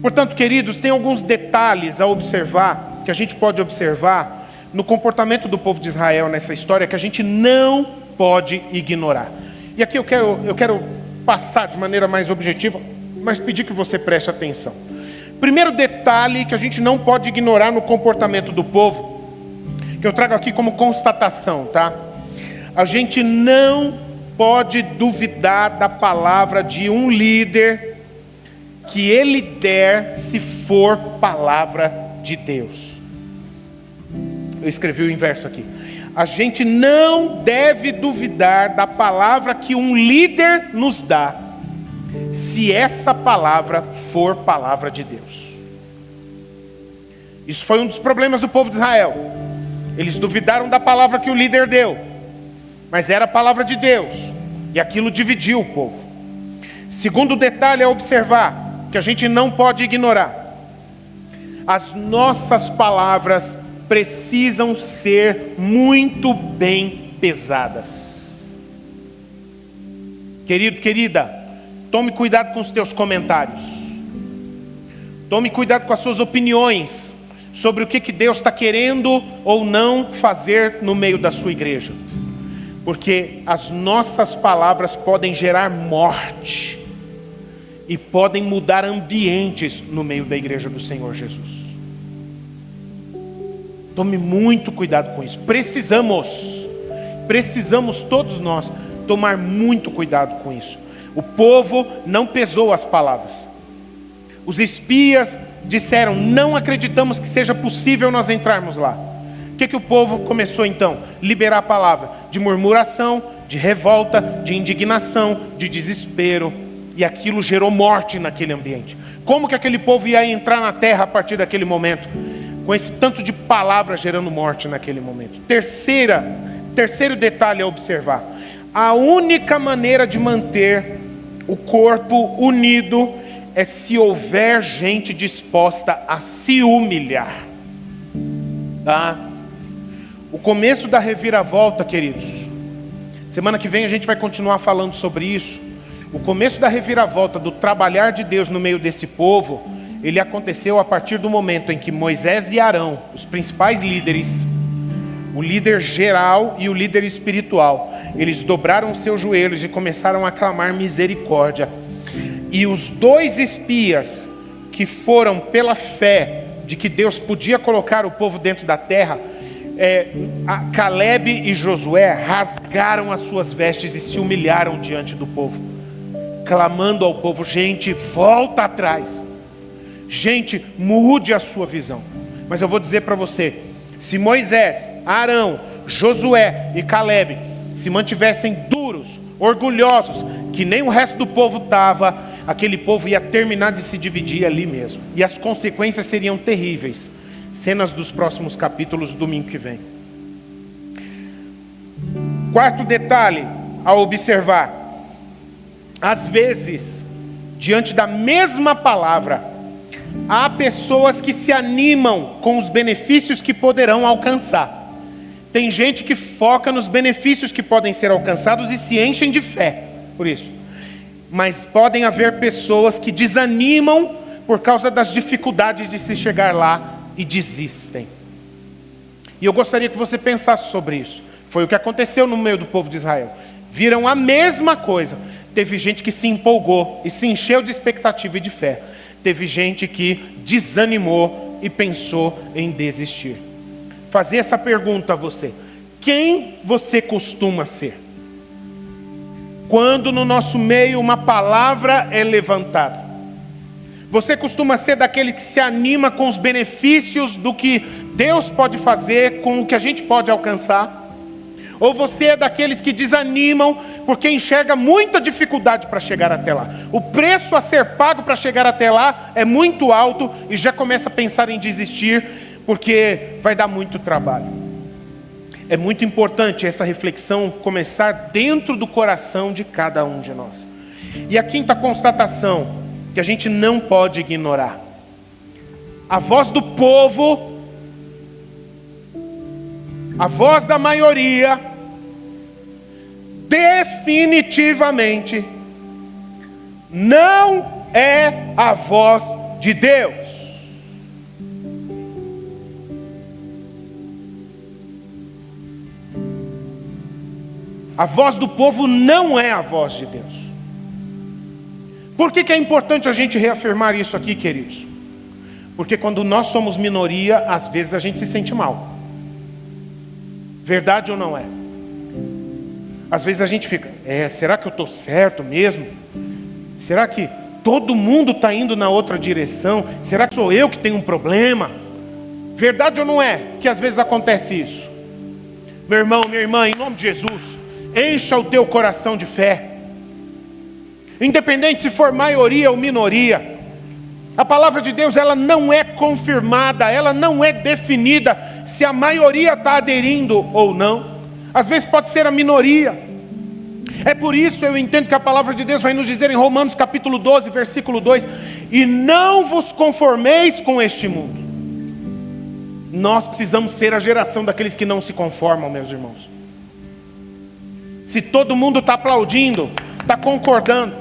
Portanto, queridos, tem alguns detalhes a observar, que a gente pode observar no comportamento do povo de Israel nessa história, que a gente não pode ignorar. E aqui eu quero passar de maneira mais objetiva, mas pedir que você preste atenção. Primeiro detalhe que a gente não pode ignorar no comportamento do povo, que eu trago aqui como constatação, tá? A gente não pode duvidar da palavra de um líder que ele der, se for palavra de Deus. Eu escrevi o inverso aqui. A gente não deve duvidar da palavra que um líder nos dá, se essa palavra for palavra de Deus. Isso foi um dos problemas do povo de Israel. Eles duvidaram da palavra que o líder deu, mas era a palavra de Deus, e aquilo dividiu o povo. Segundo detalhe a observar, que a gente não pode ignorar: as nossas palavras precisam ser muito bem pesadas. Querido, querida, tome cuidado com os teus comentários. Tome cuidado com as suas opiniões sobre o que Deus está querendo ou não fazer no meio da sua igreja. Porque as nossas palavras podem gerar morte e podem mudar ambientes no meio da igreja do Senhor Jesus. Tome muito cuidado com isso. Precisamos todos nós tomar muito cuidado com isso. O povo não pesou as palavras. Os espias disseram: não acreditamos que seja possível nós entrarmos lá. O que o povo começou então? Liberar a palavra de murmuração, de revolta, de indignação, de desespero. E aquilo gerou morte naquele ambiente. Como que aquele povo ia entrar na terra a partir daquele momento? Com esse tanto de palavras gerando morte naquele momento. Terceiro detalhe a observar: a única maneira de manter o corpo unido é se houver gente disposta a se humilhar. Tá? O começo da reviravolta, queridos, semana que vem a gente vai continuar falando sobre isso. O começo da reviravolta, do trabalhar de Deus no meio desse povo, ele aconteceu a partir do momento em que Moisés e Arão, os principais líderes, o líder geral e o líder espiritual, eles dobraram seus joelhos e começaram a clamar misericórdia. E os dois espias que foram pela fé de que Deus podia colocar o povo dentro da terra, Caleb e Josué rasgaram as suas vestes e se humilharam diante do povo, clamando ao povo: gente, volta atrás. Gente, mude a sua visão. Mas eu vou dizer para você, se Moisés, Arão, Josué e Caleb se mantivessem duros, orgulhosos, que nem o resto do povo estava, aquele povo ia terminar de se dividir ali mesmo. E as consequências seriam terríveis. Cenas dos próximos capítulos, domingo que vem. Quarto detalhe a observar: às vezes, diante da mesma palavra, há pessoas que se animam com os benefícios que poderão alcançar. Tem gente que foca nos benefícios que podem ser alcançados e se enchem de fé por isso. Mas podem haver pessoas que desanimam por causa das dificuldades de se chegar lá e desistem. E eu gostaria que você pensasse sobre isso. Foi o que aconteceu no meio do povo de Israel. Viram a mesma coisa. Teve gente que se empolgou e se encheu de expectativa e de fé. Teve gente que desanimou e pensou em desistir. Fazer essa pergunta a você: quem você costuma ser? Quando no nosso meio uma palavra é levantada, você costuma ser daquele que se anima com os benefícios do que Deus pode fazer, com o que a gente pode alcançar? Ou você é daqueles que desanimam porque enxerga muita dificuldade para chegar até lá? O preço a ser pago para chegar até lá é muito alto e já começa a pensar em desistir porque vai dar muito trabalho. É muito importante essa reflexão começar dentro do coração de cada um de nós. E a quinta constatação que a gente não pode ignorar: a voz do povo, a voz da maioria, definitivamente não é a voz de Deus. A voz do povo não é a voz de Deus. Por que é importante a gente reafirmar isso aqui, queridos? Porque quando nós somos minoria, às vezes a gente se sente mal. Verdade ou não é? Às vezes a gente fica: será que eu estou certo mesmo? Será que todo mundo está indo na outra direção? Será que sou eu que tenho um problema? Verdade ou não é que às vezes acontece isso? Meu irmão, minha irmã, em nome de Jesus, encha o teu coração de fé. Independente se for maioria ou minoria, a palavra de Deus, ela não é confirmada, ela não é definida se a maioria está aderindo ou não. Às vezes pode ser a minoria. É por isso eu entendo que a palavra de Deus vai nos dizer em Romanos capítulo 12, versículo 2: e não vos conformeis com este mundo. Nós precisamos ser a geração daqueles que não se conformam, meus irmãos. Se todo mundo está aplaudindo, está concordando,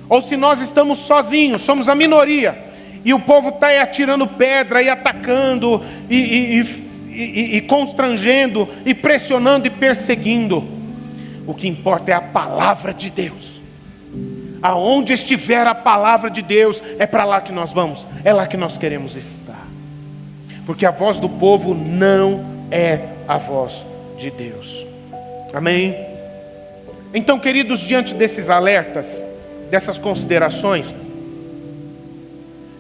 ou se nós estamos sozinhos, somos a minoria, e o povo está atirando pedra e atacando e constrangendo e pressionando e perseguindo, o que importa é a palavra de Deus. Aonde estiver a palavra de Deus, é para lá que nós vamos, é lá que nós queremos estar, porque a voz do povo não é a voz de Deus. Amém? Então, queridos, diante desses alertas, dessas considerações,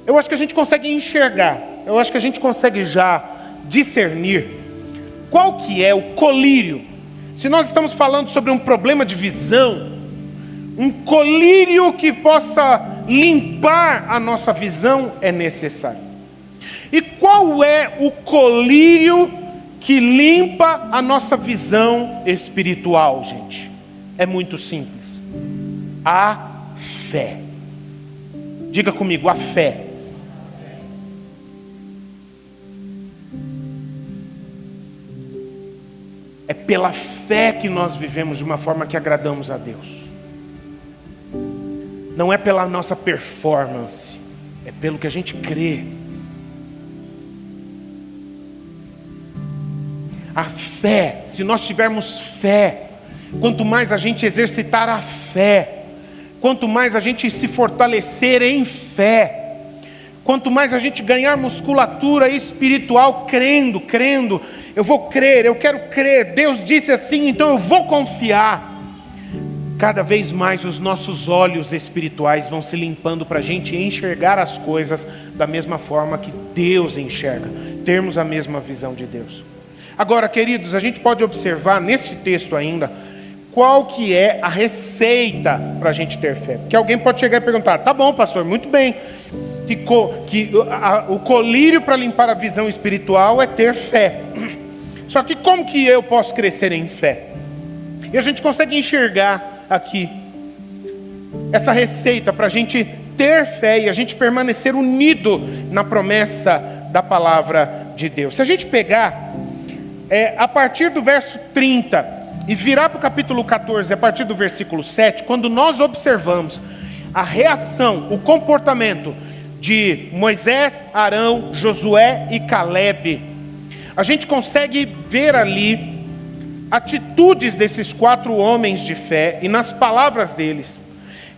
eu acho que a gente consegue enxergar, eu acho que a gente consegue já discernir qual que é o colírio. Se nós estamos falando sobre um problema de visão, um colírio que possa limpar a nossa visão é necessário. E qual é o colírio que limpa a nossa visão espiritual, gente? É muito simples: a fé. Diga comigo, a fé. É pela fé que nós vivemos de uma forma que agradamos a Deus. Não é pela nossa performance, é pelo que a gente crê. A fé, se nós tivermos fé, quanto mais a gente exercitar a fé, quanto mais a gente se fortalecer em fé, quanto mais a gente ganhar musculatura espiritual crendo, eu vou crer, eu quero crer, Deus disse assim, então eu vou confiar. Cada vez mais os nossos olhos espirituais vão se limpando para a gente enxergar as coisas da mesma forma que Deus enxerga, termos a mesma visão de Deus. Agora, queridos, a gente pode observar neste texto ainda qual que é a receita para a gente ter fé. Porque alguém pode chegar e perguntar: tá bom, pastor, muito bem, o colírio para limpar a visão espiritual é ter fé. Só que como que eu posso crescer em fé? E a gente consegue enxergar aqui essa receita para a gente ter fé e a gente permanecer unido na promessa da palavra de Deus. Se a gente pegar a partir do verso 30 e virar para o capítulo 14, a partir do versículo 7, quando nós observamos a reação, o comportamento de Moisés, Arão, Josué e Calebe, a gente consegue ver ali atitudes desses 4 homens de fé e nas palavras deles,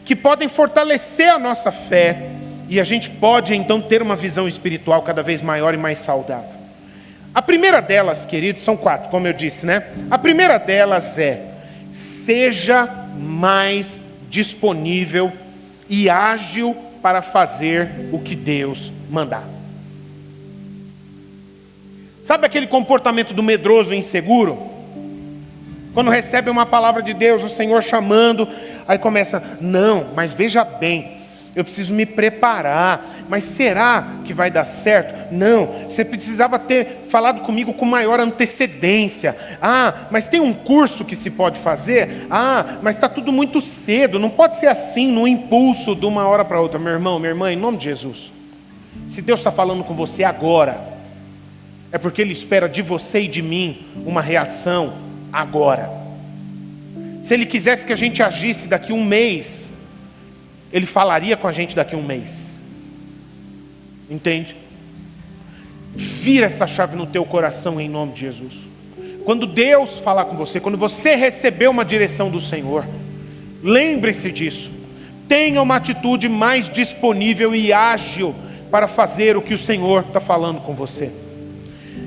que podem fortalecer a nossa fé, e a gente pode então ter uma visão espiritual cada vez maior e mais saudável. A primeira delas, queridos, são 4, como eu disse, né? A primeira delas é: seja mais disponível e ágil para fazer o que Deus mandar. Sabe aquele comportamento do medroso e inseguro? Quando recebe uma palavra de Deus, o Senhor chamando, aí começa: não, mas veja bem, eu preciso me preparar, mas será que vai dar certo? Não, você precisava ter falado comigo com maior antecedência. Mas tem um curso que se pode fazer? Mas está tudo muito cedo, não pode ser assim, no impulso de uma hora para outra. Meu irmão, minha irmã, em nome de Jesus, se Deus está falando com você agora, é porque Ele espera de você e de mim uma reação agora. Se Ele quisesse que a gente agisse daqui a um mês, Ele falaria com a gente daqui a um mês. Entende? Vira essa chave no teu coração em nome de Jesus. Quando Deus falar com você, quando você receber uma direção do Senhor, lembre-se disso. Tenha uma atitude mais disponível e ágil para fazer o que o Senhor está falando com você.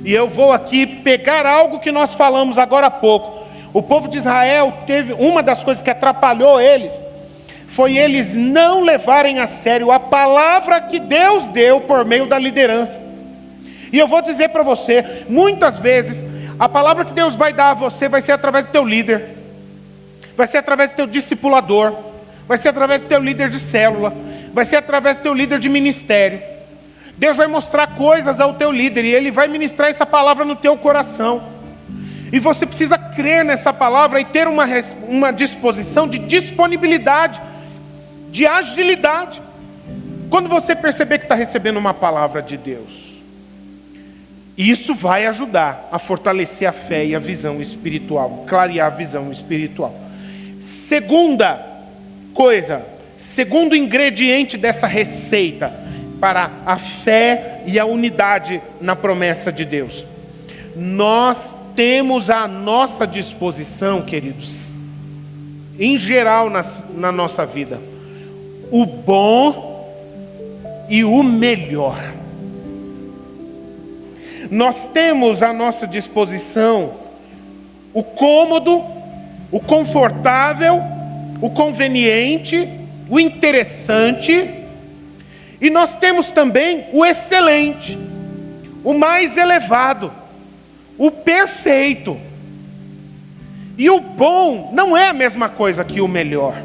E eu vou aqui pegar algo que nós falamos agora há pouco. O povo de Israel teve uma das coisas que atrapalhou eles, foi eles não levarem a sério a palavra que Deus deu por meio da liderança. E eu vou dizer para você, muitas vezes, a palavra que Deus vai dar a você vai ser através do teu líder, vai ser através do teu discipulador, vai ser através do teu líder de célula, vai ser através do teu líder de ministério. Deus vai mostrar coisas ao teu líder e ele vai ministrar essa palavra no teu coração. E você precisa crer nessa palavra e ter uma disposição de disponibilidade, de agilidade. Quando você perceber que está recebendo uma palavra de Deus, isso vai ajudar a fortalecer a fé e a visão espiritual, clarear a visão espiritual. Segunda coisa, segundo ingrediente dessa receita para a fé e a unidade na promessa de Deus. Nós temos à nossa disposição, queridos, em geral na nossa vida, o bom e o melhor. Nós temos à nossa disposição o cômodo, o confortável, o conveniente, o interessante, e nós temos também o excelente, o mais elevado, o perfeito. E o bom não é a mesma coisa que o melhor.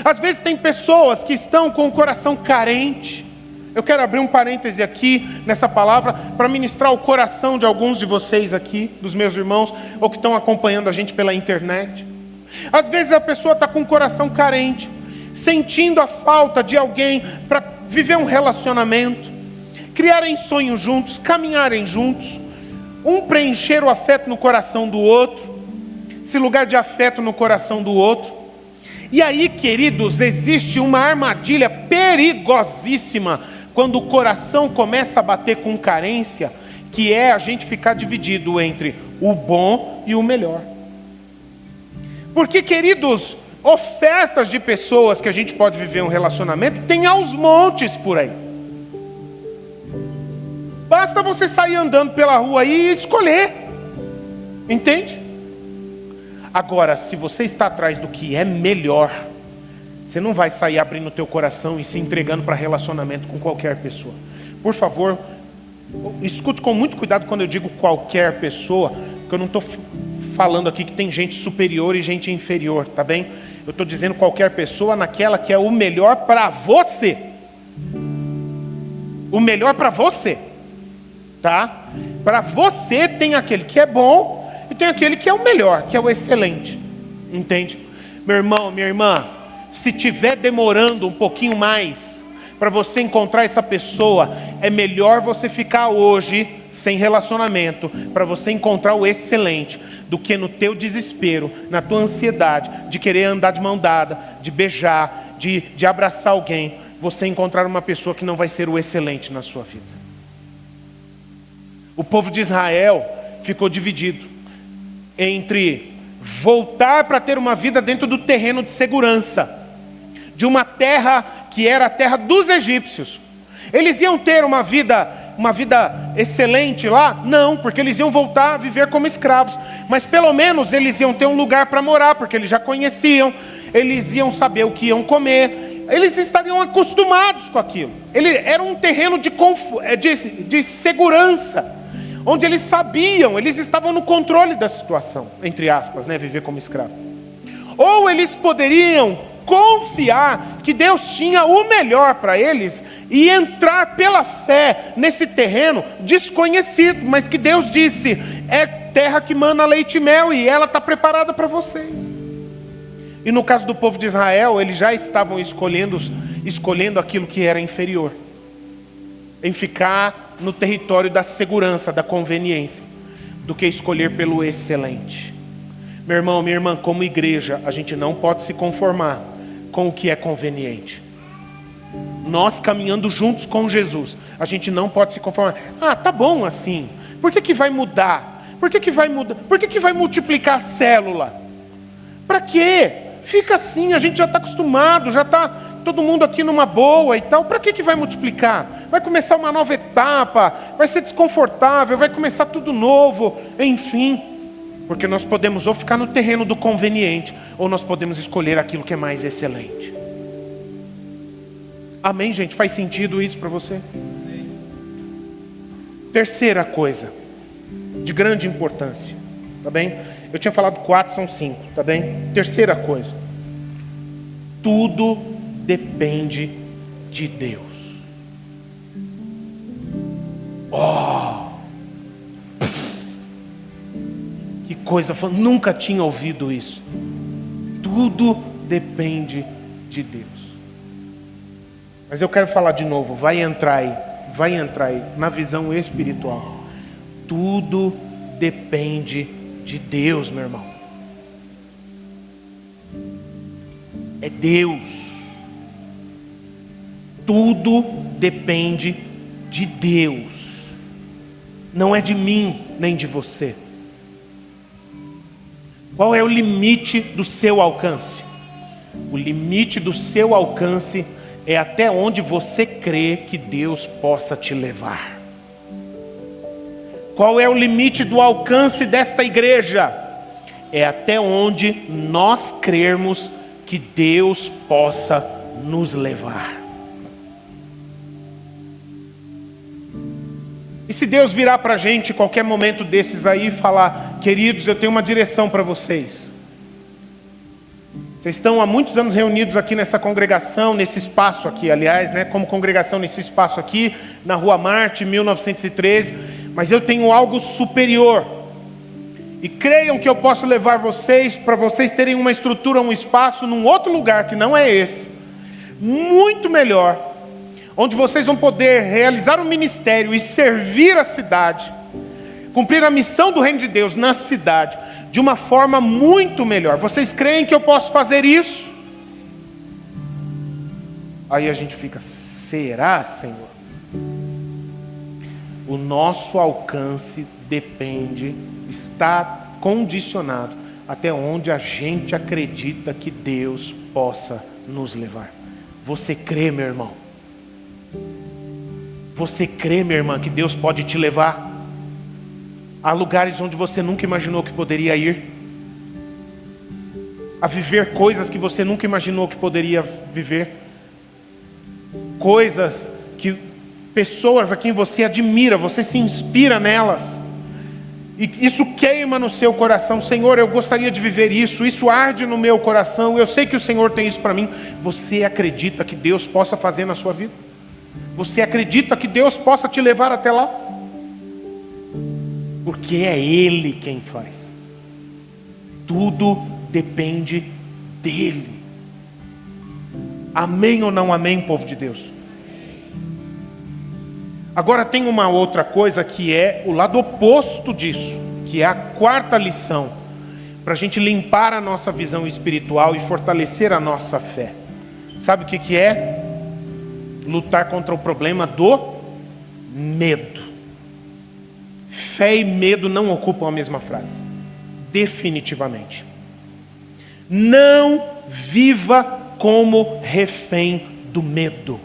Às vezes tem pessoas que estão com o coração carente. Eu quero abrir um parêntese aqui nessa palavra para ministrar o coração de alguns de vocês aqui, dos meus irmãos, ou que estão acompanhando a gente pela internet. Às vezes a pessoa está com o coração carente, sentindo a falta de alguém para viver um relacionamento, criarem sonhos juntos, caminharem juntos, um preencher o afeto no coração do outro, esse lugar de afeto no coração do outro. E aí, queridos, existe uma armadilha perigosíssima quando o coração começa a bater com carência, que é a gente ficar dividido entre o bom e o melhor. Porque, queridos, ofertas de pessoas que a gente pode viver um relacionamento tem aos montes por aí. Basta você sair andando pela rua aí e escolher. Entende? Agora, se você está atrás do que é melhor, você não vai sair abrindo o teu coração e se entregando para relacionamento com qualquer pessoa. Por favor, escute com muito cuidado quando eu digo qualquer pessoa, porque eu não estou falando aqui que tem gente superior e gente inferior, tá bem? Eu estou dizendo qualquer pessoa naquela que é o melhor para você. O melhor para você, tá? Para você tem aquele que é bom e tem aquele que é o melhor, que é o excelente. Entende? Meu irmão, minha irmã, se tiver demorando um pouquinho mais para você encontrar essa pessoa, é melhor você ficar hoje sem relacionamento, para você encontrar o excelente, do que no teu desespero, na tua ansiedade, de querer andar de mão dada, de beijar, de abraçar alguém, você encontrar uma pessoa que não vai ser o excelente na sua vida. O povo de Israel ficou dividido entre voltar para ter uma vida dentro do terreno de segurança, de uma terra que era a terra dos egípcios. Eles iam ter uma vida excelente lá? Não, porque eles iam voltar a viver como escravos. Mas pelo menos eles iam ter um lugar para morar, porque eles já conheciam, eles iam saber o que iam comer, eles estariam acostumados com aquilo. Era um terreno de segurança, onde eles sabiam, eles estavam no controle da situação, entre aspas, né, viver como escravo. Ou eles poderiam confiar que Deus tinha o melhor para eles e entrar pela fé nesse terreno desconhecido, mas que Deus disse, é terra que mana leite e mel e ela está preparada para vocês. E no caso do povo de Israel, eles já estavam escolhendo aquilo que era inferior, em ficar no território da segurança, da conveniência, do que escolher pelo excelente. Meu irmão, minha irmã, como igreja, a gente não pode se conformar com o que é conveniente. Nós caminhando juntos com Jesus, a gente não pode se conformar. Ah, tá bom assim. Por que vai mudar? Por que vai mudar? Por que vai multiplicar a célula? Para quê? Fica assim, a gente já está acostumado, já está todo mundo aqui numa boa e tal. Para que vai multiplicar? Vai começar uma nova etapa, vai ser desconfortável, vai começar tudo novo, enfim. Porque nós podemos ou ficar no terreno do conveniente, ou nós podemos escolher aquilo que é mais excelente. Amém, gente? Faz sentido isso para você? Terceira coisa, de grande importância, tá bem? Eu tinha falado 4, são 5, tá bem? Terceira coisa, tudo depende de Deus. Que coisa, nunca tinha ouvido isso. Tudo depende de Deus. Mas eu quero falar de novo, vai entrar aí, na visão espiritual. Tudo depende de Deus, meu irmão. É Deus. Tudo depende de Deus. Não é de mim, nem de você. Qual é o limite do seu alcance? O limite do seu alcance é até onde você crê que Deus possa te levar. Qual é o limite do alcance desta igreja? É até onde nós crermos que Deus possa nos levar. E se Deus virar para a gente qualquer momento desses aí e falar: queridos, eu tenho uma direção para vocês. Vocês estão há muitos anos reunidos aqui nessa congregação, nesse espaço aqui, aliás, né, como congregação nesse espaço aqui, na Rua Marte, 1913, mas eu tenho algo superior. E creiam que eu posso levar vocês, para vocês terem uma estrutura, um espaço, num outro lugar que não é esse, muito melhor, onde vocês vão poder realizar um ministério e servir a cidade, cumprir a missão do reino de Deus na cidade, de uma forma muito melhor. Vocês creem que eu posso fazer isso? Aí a gente fica: será, Senhor? O nosso alcance depende, está condicionado até onde a gente acredita que Deus possa nos levar. Você crê, meu irmão? Você crê, minha irmã, que Deus pode te levar a lugares onde você nunca imaginou que poderia ir, a viver coisas que você nunca imaginou que poderia viver, coisas que pessoas a quem você admira, você se inspira nelas, e isso queima no seu coração: Senhor, eu gostaria de viver isso, isso arde no meu coração, eu sei que o Senhor tem isso para mim. Você acredita que Deus possa fazer na sua vida? Você acredita que Deus possa te levar até lá? Porque é Ele quem faz. Tudo depende dEle. Amém ou não amém, povo de Deus? Agora tem uma outra coisa que é o lado oposto disso, que é a quarta lição, para a gente limpar a nossa visão espiritual e fortalecer a nossa fé. Sabe o que é? Lutar contra o problema do medo. Fé e medo não ocupam a mesma frase, definitivamente. Não viva como refém do medo.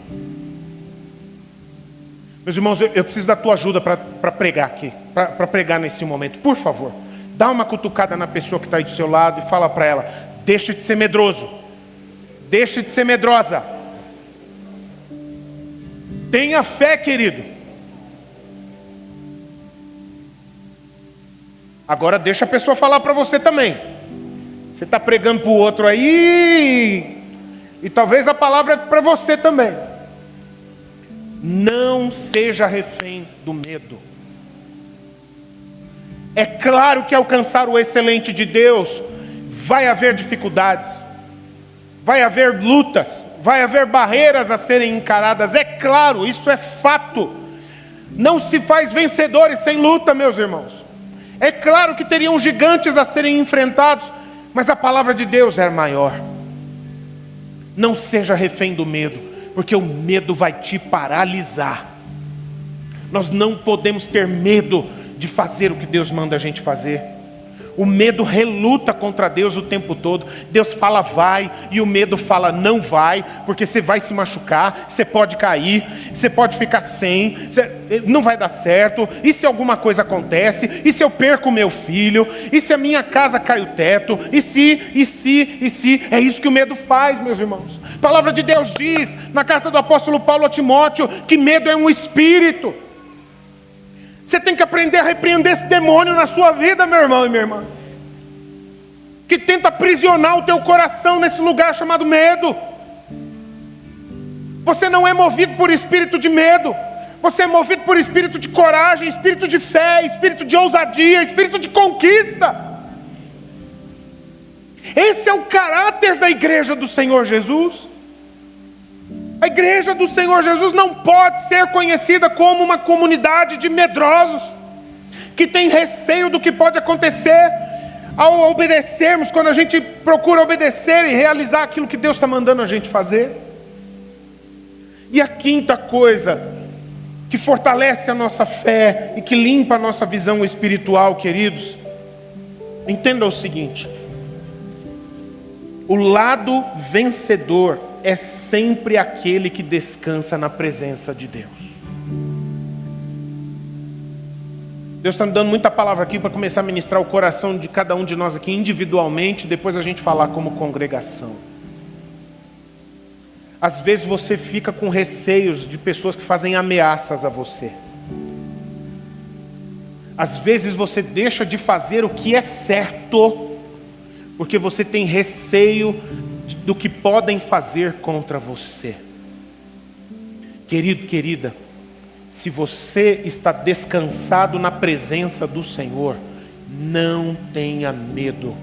Meus irmãos, eu preciso da tua ajuda para pregar aqui, para pregar nesse momento. Por favor, dá uma cutucada na pessoa que está aí do seu lado e fala para ela: deixa de ser medroso, deixa de ser medrosa. Tenha fé, querido. Agora deixa a pessoa falar para você também. Você está pregando para o outro aí, e talvez a palavra é para você também. Não seja refém do medo. É claro que alcançar o excelente de Deus vai haver dificuldades, vai haver lutas, vai haver barreiras a serem encaradas. É claro, isso é fato. Não se faz vencedores sem luta, meus irmãos. É claro que teriam gigantes a serem enfrentados, mas a palavra de Deus é maior. Não seja refém do medo, porque o medo vai te paralisar. Nós não podemos ter medo de fazer o que Deus manda a gente fazer. O medo reluta contra Deus o tempo todo. Deus fala vai, e o medo fala não vai, porque você vai se machucar, você pode cair, você pode ficar sem, não vai dar certo. E se alguma coisa acontece? E se eu perco meu filho? E se a minha casa cai o teto? E se? É isso que o medo faz, meus irmãos. A palavra de Deus diz, na carta do apóstolo Paulo a Timóteo, que medo é um espírito. Você tem que aprender a repreender esse demônio na sua vida, meu irmão e minha irmã, que tenta aprisionar o teu coração nesse lugar chamado medo. Você não é movido por espírito de medo, Você é movido por espírito de coragem, espírito de fé, espírito de ousadia, espírito de conquista. Esse é o caráter da igreja do Senhor Jesus. A igreja do Senhor Jesus não pode ser conhecida como uma comunidade de medrosos, que tem receio do que pode acontecer ao obedecermos, quando a gente procura obedecer e realizar aquilo que Deus está mandando a gente fazer. E a quinta coisa que fortalece a nossa fé e que limpa a nossa visão espiritual, queridos, entenda o seguinte: o lado vencedor é sempre aquele que descansa na presença de Deus. Deus está me dando muita palavra aqui para começar a ministrar o coração de cada um de nós aqui individualmente, depois a gente falar como congregação. Às vezes você fica com receios de pessoas que fazem ameaças a você. Às vezes você deixa de fazer o que é certo, porque você tem receio do que podem fazer contra você. Querido, querida, se você está descansado na presença do Senhor, não tenha medo.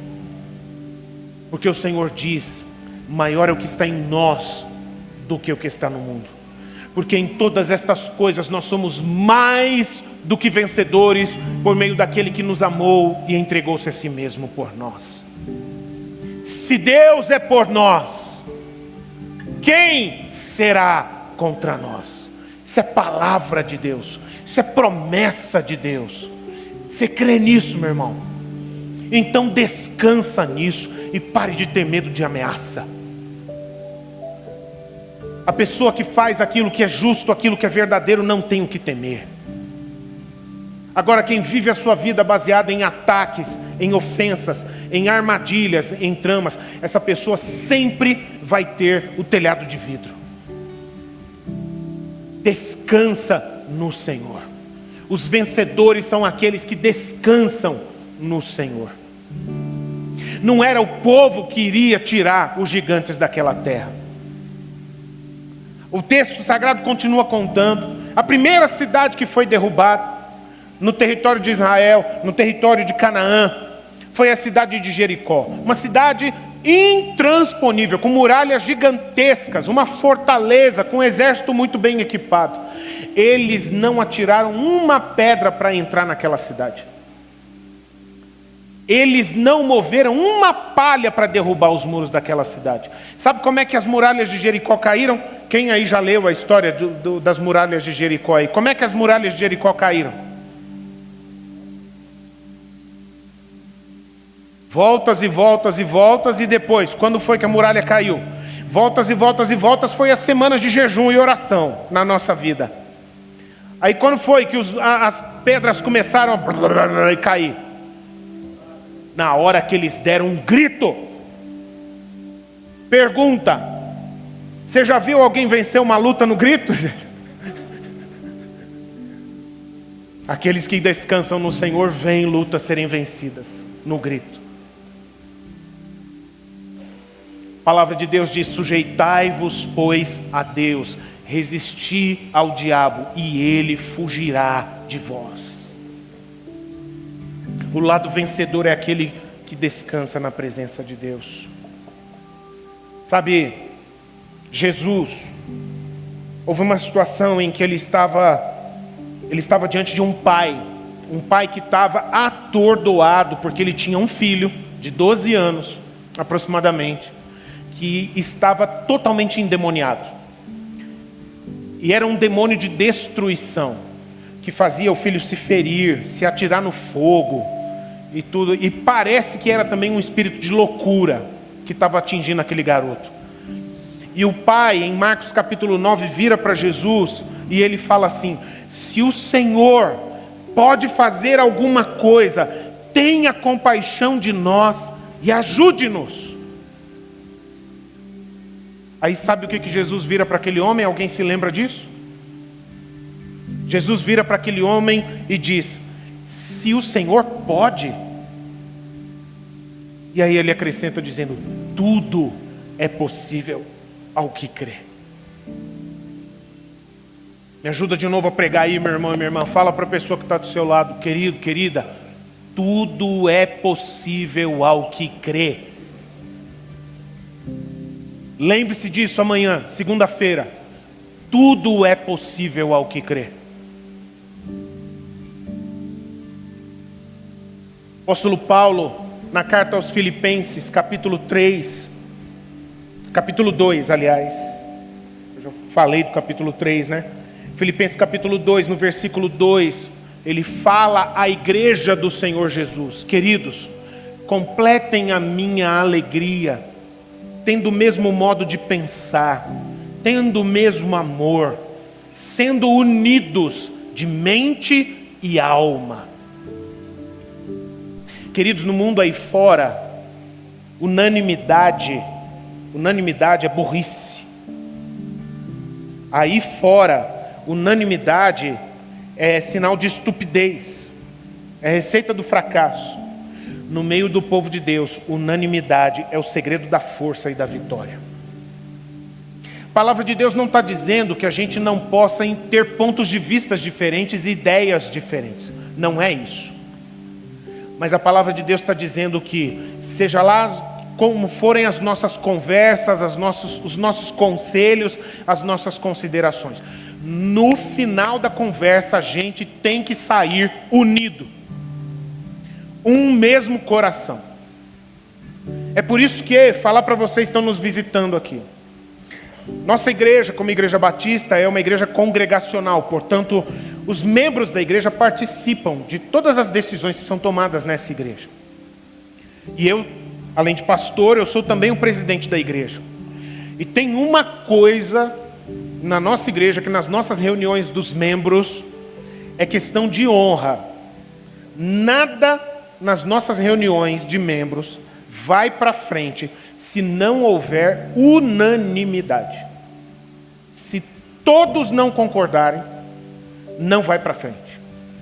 Porque o Senhor diz: maior é o que está em nós do que o que está no mundo. Porque em todas estas coisas nós somos mais do que vencedores por meio daquele que nos amou e entregou-se a si mesmo por nós. Se Deus é por nós, quem será contra nós? Isso é palavra de Deus, isso é promessa de Deus. Você crê nisso, meu irmão? Então descansa nisso e pare de ter medo de ameaça. A pessoa que faz aquilo que é justo, aquilo que é verdadeiro, não tem o que temer. Agora, quem vive a sua vida baseada em ataques, em ofensas, em armadilhas, em tramas, essa pessoa sempre vai ter o telhado de vidro. Descansa no Senhor. Os vencedores são aqueles que descansam no Senhor. Não era o povo que iria tirar os gigantes daquela terra. O texto sagrado continua contando. A primeira cidade que foi derrubada no território de Israel, no território de Canaã, foi a cidade de Jericó. Uma cidade intransponível, com muralhas gigantescas, uma fortaleza, com um exército muito bem equipado. Eles não atiraram uma pedra para entrar naquela cidade. Eles não moveram uma palha para derrubar os muros daquela cidade. Sabe como é que as muralhas de Jericó caíram? Quem aí já leu a história das muralhas de Jericó aí? Como é que as muralhas de Jericó caíram? Voltas e voltas e voltas, e depois, quando foi que a muralha caiu? Voltas e voltas e voltas, foi as semanas de jejum e oração na nossa vida. Aí quando foi que as pedras começaram a cair? Na hora que eles deram um grito. Pergunta: você já viu alguém vencer uma luta no grito? Aqueles que descansam no Senhor veem lutas serem vencidas no grito. A palavra de Deus diz: sujeitai-vos, pois, a Deus, resisti ao diabo e ele fugirá de vós. O lado vencedor é aquele que descansa na presença de Deus. Sabe, Jesus, houve uma situação em que ele estava diante de um pai que estava atordoado, porque ele tinha um filho de 12 anos, aproximadamente, que estava totalmente endemoniado. E era um demônio de destruição, que fazia o filho se ferir, se atirar no fogo e tudo. E parece que era também um espírito de loucura que estava atingindo aquele garoto. E o pai, em Marcos capítulo 9, vira para Jesus e ele fala assim: se o Senhor pode fazer alguma coisa, tenha compaixão de nós e ajude-nos. Aí sabe o que Jesus vira para aquele homem? Alguém se lembra disso? Jesus vira para aquele homem e diz: se o Senhor pode. E aí ele acrescenta dizendo: tudo é possível ao que crê. Me ajuda de novo a pregar aí, meu irmão e minha irmã. Fala para a pessoa que está do seu lado, querido, querida. Tudo é possível ao que crê. Lembre-se disso amanhã, segunda-feira. Tudo é possível ao que crê. Apóstolo Paulo, na carta aos Filipenses, capítulo 2, aliás. Eu já falei do capítulo 3, né? Filipenses capítulo 2, no versículo 2, ele fala à igreja do Senhor Jesus: queridos, completem a minha alegria, tendo o mesmo modo de pensar, tendo o mesmo amor, sendo unidos de mente e alma. Queridos, no mundo aí fora, unanimidade é burrice. Aí fora, unanimidade é sinal de estupidez, é receita do fracasso. No meio do povo de Deus, unanimidade é o segredo da força e da vitória. A palavra de Deus não está dizendo que a gente não possa ter pontos de vista diferentes e ideias diferentes. Não é isso. Mas a palavra de Deus está dizendo que, seja lá como forem as nossas conversas, os nossos conselhos, as nossas considerações, no final da conversa a gente tem que sair unido. Um mesmo coração. É por isso que, falar para vocês que estão nos visitando aqui, nossa igreja, como igreja batista, é uma igreja congregacional. Portanto, os membros da igreja participam de todas as decisões que são tomadas nessa igreja. E eu, além de pastor, eu sou também o presidente da igreja. E tem uma coisa na nossa igreja, que nas nossas reuniões dos membros, é questão de honra. Nada nas nossas reuniões de membros vai para frente se não houver unanimidade. Se todos não concordarem, não vai para frente.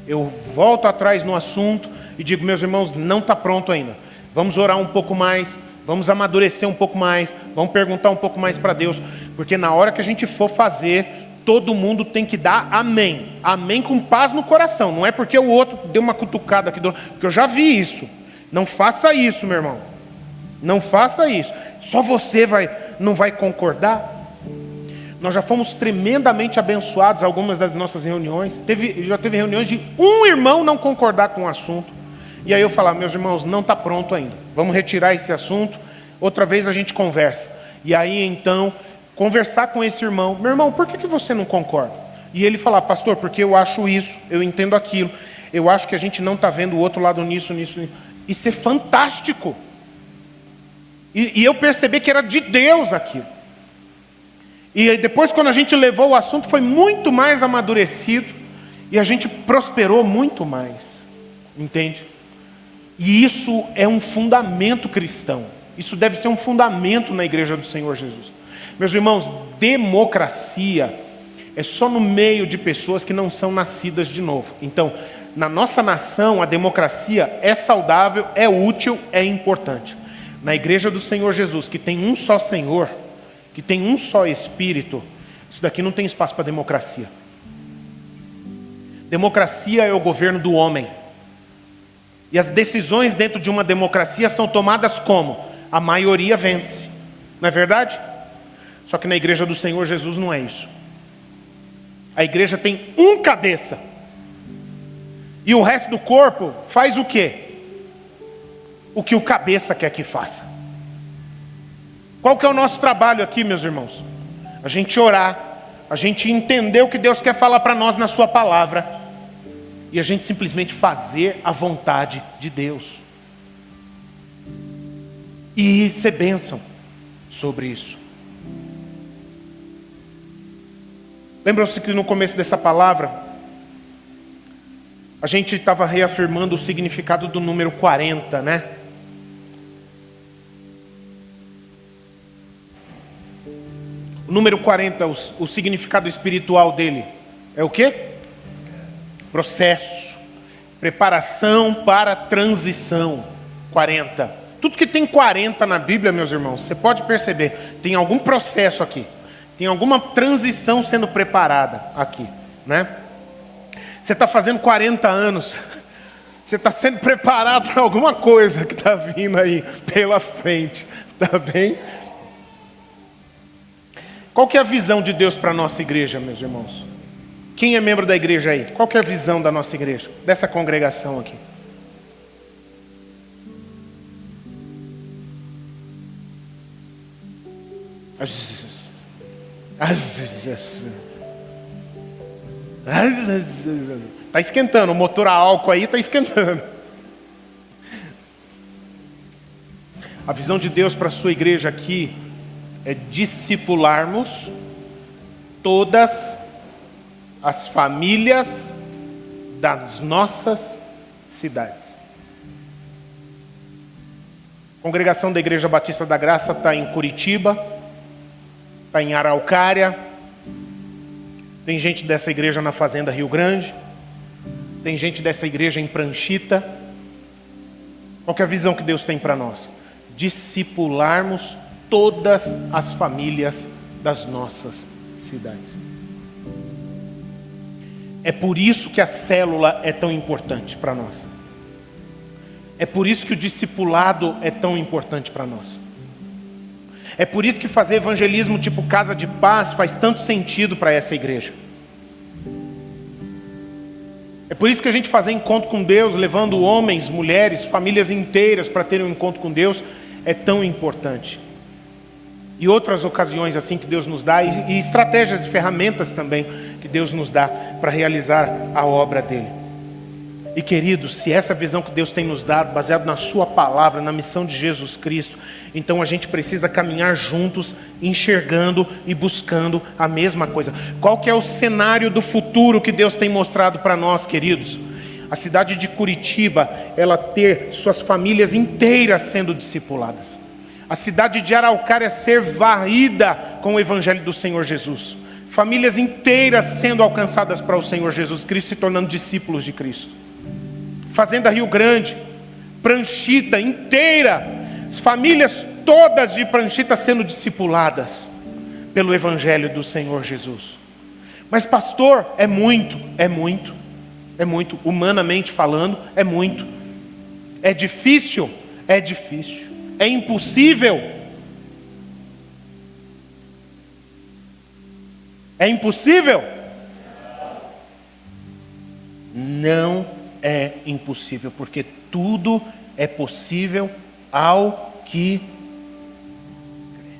Eu volto atrás no assunto e digo: meus irmãos, não está pronto ainda. Vamos orar um pouco mais, vamos amadurecer um pouco mais, vamos perguntar um pouco mais para Deus, porque na hora que a gente for fazer, todo mundo tem que dar amém. Amém com paz no coração. Não é porque o outro deu uma cutucada aqui, porque eu já vi isso. Não faça isso, meu irmão. Não faça isso. Só você não vai concordar? Nós já fomos tremendamente abençoados em algumas das nossas reuniões. Já teve reuniões de um irmão não concordar com o assunto. E aí eu falava: meus irmãos, não está pronto ainda. Vamos retirar esse assunto. Outra vez a gente conversa. E aí então, conversar com esse irmão: meu irmão, por que você não concorda? E ele falar: pastor, porque eu acho isso, eu entendo aquilo. Eu acho que a gente não está vendo o outro lado nisso. Isso é fantástico. E eu percebi que era de Deus aquilo. E depois, quando a gente levou o assunto, foi muito mais amadurecido. E a gente prosperou muito mais. Entende? E isso é um fundamento cristão. Isso deve ser um fundamento na igreja do Senhor Jesus. Meus irmãos, democracia é só no meio de pessoas que não são nascidas de novo. Então, na nossa nação, a democracia é saudável, é útil, é importante. Na igreja do Senhor Jesus, que tem um só Senhor, que tem um só Espírito, isso daqui não tem espaço para democracia. Democracia é o governo do homem. E as decisões dentro de uma democracia são tomadas como? A maioria vence. Não é verdade? Só que na igreja do Senhor Jesus não é isso. A igreja tem um cabeça. E o resto do corpo faz o quê? O que o cabeça quer que faça. Qual que é o nosso trabalho aqui, meus irmãos? A gente orar, a gente entender o que Deus quer falar para nós na sua palavra, e a gente simplesmente fazer a vontade de Deus. E ser bênção sobre isso. Lembram-se que no começo dessa palavra, a gente estava reafirmando o significado do número 40, né? O número 40, o significado espiritual dele é o quê? Processo, preparação para transição. 40. Tudo que tem 40 na Bíblia, meus irmãos, você pode perceber, tem algum processo aqui. Tem alguma transição sendo preparada aqui. né? Você está fazendo 40 anos. Você está sendo preparado para alguma coisa que está vindo aí pela frente. Tá bem? Qual que é a visão de Deus para a nossa igreja, meus irmãos? Quem é membro da igreja aí? Qual que é a visão da nossa igreja? Dessa congregação aqui? Está esquentando, o motor a álcool aí está esquentando. A visão de Deus para a sua igreja aqui é discipularmos todas as famílias das nossas cidades. A congregação da Igreja Batista da Graça está em Curitiba, está em Araucária, tem gente dessa igreja na Fazenda Rio Grande, tem gente dessa igreja em Pranchita. Qual que é a visão que Deus tem para nós? Discipularmos todas as famílias das nossas cidades. É por isso que a célula é tão importante para nós. É por isso que o discipulado é tão importante para nós. É por isso que fazer evangelismo tipo Casa de Paz faz tanto sentido para essa igreja. É por isso que a gente fazer encontro com Deus, levando homens, mulheres, famílias inteiras para terem um encontro com Deus, é tão importante. E outras ocasiões assim que Deus nos dá, e estratégias e ferramentas também que Deus nos dá para realizar a obra dele. E queridos, se essa visão que Deus tem nos dado, baseado na sua palavra, na missão de Jesus Cristo, então a gente precisa caminhar juntos, enxergando e buscando a mesma coisa. Qual que é o cenário do futuro que Deus tem mostrado para nós, queridos? A cidade de Curitiba, ela ter suas famílias inteiras sendo discipuladas. A cidade de Araucária ser varrida com o evangelho do Senhor Jesus. Famílias inteiras sendo alcançadas para o Senhor Jesus Cristo, se tornando discípulos de Cristo. Fazenda Rio Grande, Pranchita inteira, as famílias todas de Pranchita sendo discipuladas pelo evangelho do Senhor Jesus. Mas pastor, é muito, humanamente falando, é muito. É difícil, é impossível. É impossível? Não é impossível, porque tudo é possível ao que crê.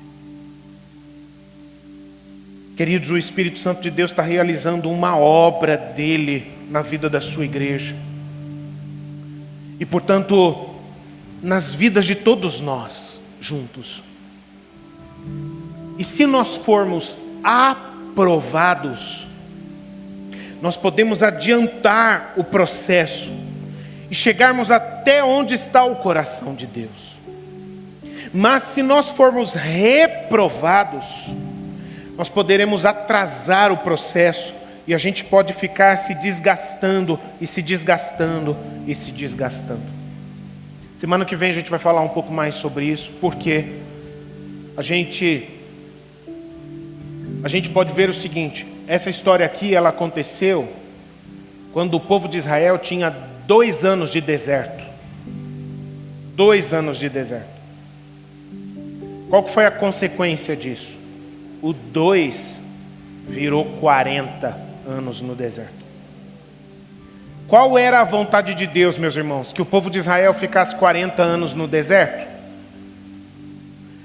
Queridos, o Espírito Santo de Deus está realizando uma obra dele na vida da sua igreja. E portanto, nas vidas de todos nós, juntos. E se nós formos aprovados, nós podemos adiantar o processo e chegarmos até onde está o coração de Deus. Mas se nós formos reprovados, nós poderemos atrasar o processo e a gente pode ficar se desgastando e se desgastando e se desgastando. Semana que vem a gente vai falar um pouco mais sobre isso, porque a gente pode ver o seguinte: essa história aqui, ela aconteceu quando o povo de Israel tinha 2 anos de deserto. 2 anos de deserto. Qual que foi a consequência disso? O 2 virou 40 anos no deserto. Qual era a vontade de Deus, meus irmãos? Que o povo de Israel ficasse 40 anos no deserto?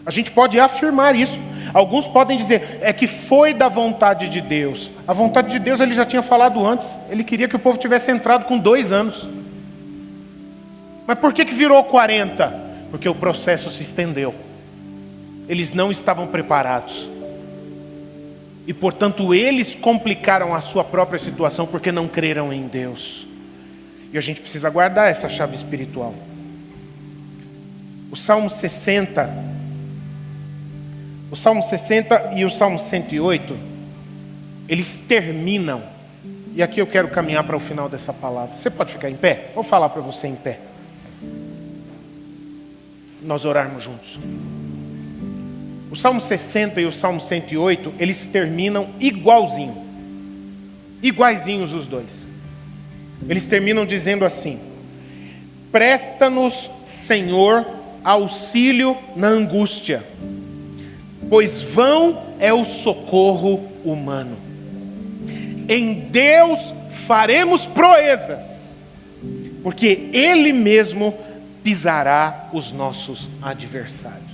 A gente pode afirmar isso. Alguns podem dizer, é que foi da vontade de Deus. A vontade de Deus ele já tinha falado antes. Ele queria que o povo tivesse entrado com 2 anos. Mas por que virou 40? Porque o processo se estendeu. Eles não estavam preparados. E portanto eles complicaram a sua própria situação porque não creram em Deus. E a gente precisa guardar essa chave espiritual. O Salmo 60 e o Salmo 108, eles terminam. E aqui eu quero caminhar para o final dessa palavra. Você pode ficar em pé? Vou falar para você em pé. Nós orarmos juntos. O Salmo 60 e o Salmo 108, eles terminam igualzinho. iguaizinhos os dois. Eles terminam dizendo assim: presta-nos, Senhor, auxílio na angústia, pois vão é o socorro humano. Em Deus faremos proezas, porque Ele mesmo pisará os nossos adversários.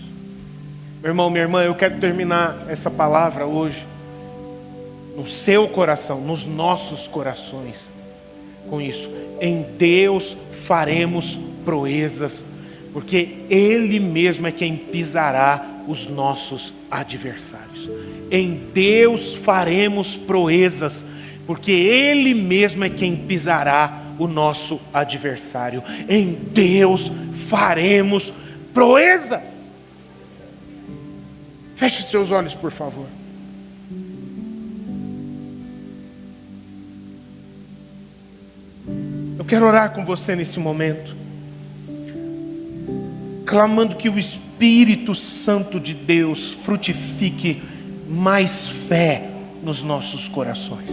Meu irmão, minha irmã, eu quero terminar essa palavra hoje no seu coração, nos nossos corações, com isso: em Deus faremos proezas, porque Ele mesmo é quem pisará os nossos adversários. Em Deus faremos proezas, porque Ele mesmo é quem pisará o nosso adversário. Em Deus faremos proezas. Feche seus olhos, por favor. Eu quero orar com você nesse momento, clamando que o Espírito Santo de Deus frutifique mais fé nos nossos corações.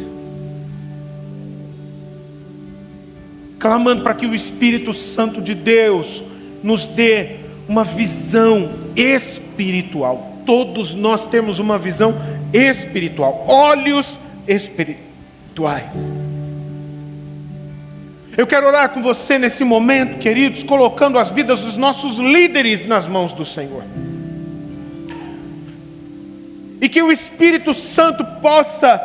Clamando para que o Espírito Santo de Deus nos dê uma visão espiritual. Todos nós temos uma visão espiritual, olhos espirituais. Eu quero orar com você nesse momento, queridos, colocando as vidas dos nossos líderes nas mãos do Senhor. E que o Espírito Santo possa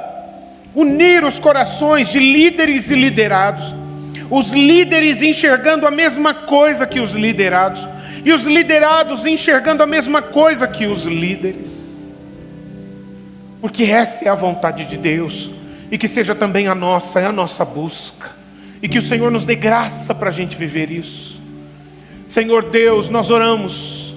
unir os corações de líderes e liderados. Os líderes enxergando a mesma coisa que os liderados, e os liderados enxergando a mesma coisa que os líderes. Porque essa é a vontade de Deus, e que seja também a nossa, é a nossa busca. E que o Senhor nos dê graça para a gente viver isso. Senhor Deus, nós oramos,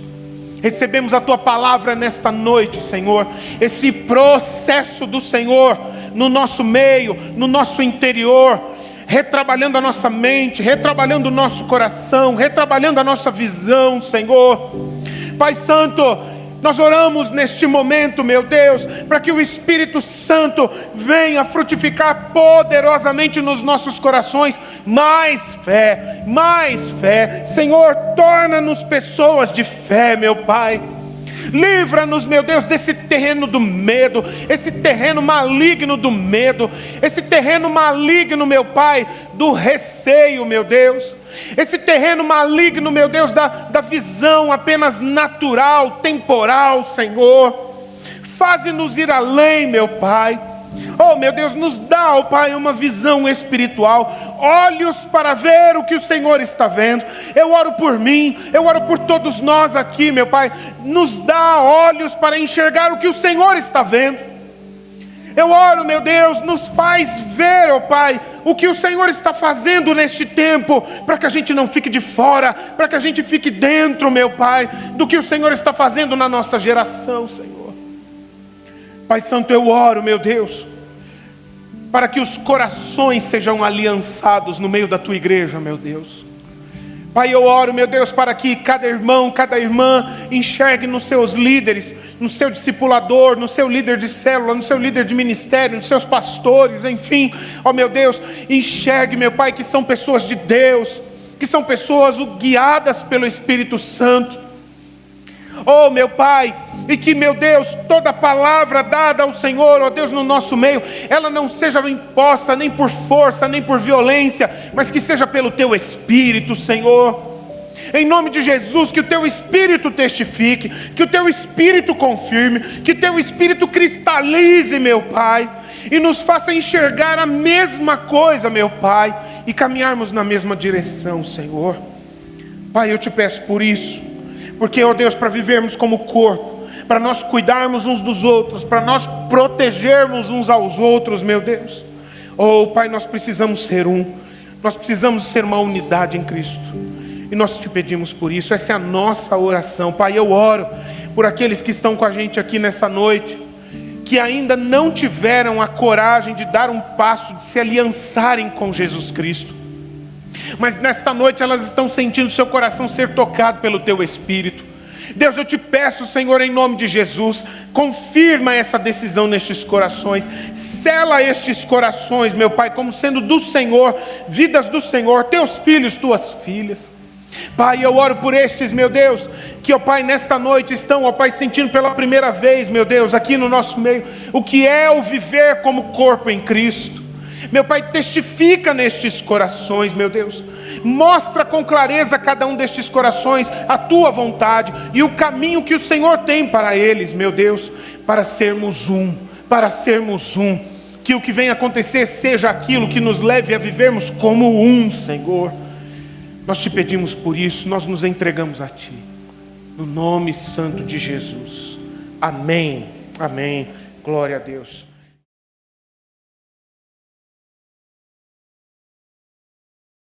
recebemos a Tua palavra nesta noite, Senhor. Esse processo do Senhor no nosso meio, no nosso interior, retrabalhando a nossa mente, retrabalhando o nosso coração, retrabalhando a nossa visão, Senhor. Pai Santo, nós oramos neste momento, meu Deus, para que o Espírito Santo venha frutificar poderosamente nos nossos corações mais fé, mais fé. Senhor, torna-nos pessoas de fé, meu Pai. Livra-nos, meu Deus, desse terreno do medo, esse terreno maligno do medo, esse terreno maligno, meu Pai, do receio, meu Deus. Esse terreno maligno, meu Deus, da visão apenas natural, temporal, Senhor. Faze-nos ir além, meu Pai. Oh, meu Deus, nos dá, oh Pai, uma visão espiritual, olhos para ver o que o Senhor está vendo. Eu oro por mim, eu oro por todos nós aqui, meu Pai. Nos dá olhos para enxergar o que o Senhor está vendo. Eu oro, meu Deus, nos faz ver, oh Pai, o que o Senhor está fazendo neste tempo, para que a gente não fique de fora, para que a gente fique dentro, meu Pai, do que o Senhor está fazendo na nossa geração, Senhor. Pai Santo, eu oro, meu Deus, para que os corações sejam aliançados no meio da Tua igreja, meu Deus. Pai, eu oro, meu Deus, para que cada irmão, cada irmã enxergue nos seus líderes, no seu discipulador, no seu líder de célula, no seu líder de ministério, nos seus pastores, enfim. Ó meu Deus, enxergue, meu Pai, que são pessoas de Deus, que são pessoas guiadas pelo Espírito Santo. Oh meu Pai, e que, meu Deus, toda palavra dada ao Senhor, ó Deus, no nosso meio, ela não seja imposta nem por força, nem por violência, mas que seja pelo Teu Espírito, Senhor. Em nome de Jesus, que o Teu Espírito testifique, que o Teu Espírito confirme, que o Teu Espírito cristalize, meu Pai, e nos faça enxergar a mesma coisa, meu Pai, e caminharmos na mesma direção, Senhor. Pai, eu Te peço por isso, porque, ó Deus, para vivermos como corpo, para nós cuidarmos uns dos outros, para nós protegermos uns aos outros, meu Deus. Oh Pai, nós precisamos ser um, nós precisamos ser uma unidade em Cristo, e nós Te pedimos por isso. Essa é a nossa oração. Pai, eu oro por aqueles que estão com a gente aqui nessa noite, que ainda não tiveram a coragem de dar um passo, de se aliançarem com Jesus Cristo, mas nesta noite elas estão sentindo seu coração ser tocado pelo Teu Espírito. Deus, eu te peço, Senhor, em nome de Jesus, confirma essa decisão nestes corações, sela estes corações, meu Pai, como sendo do Senhor, vidas do Senhor, teus filhos, tuas filhas. Pai, eu oro por estes, meu Deus, que, ó Pai, nesta noite estão, ó Pai, sentindo pela primeira vez, meu Deus, aqui no nosso meio, o que é o viver como corpo em Cristo. Meu Pai, testifica nestes corações, meu Deus, mostra com clareza a cada um destes corações a Tua vontade e o caminho que o Senhor tem para eles, meu Deus, para sermos um, que o que vem acontecer seja aquilo que nos leve a vivermos como um, Senhor. Nós te pedimos por isso, nós nos entregamos a Ti, no nome santo de Jesus. Amém, amém, glória a Deus.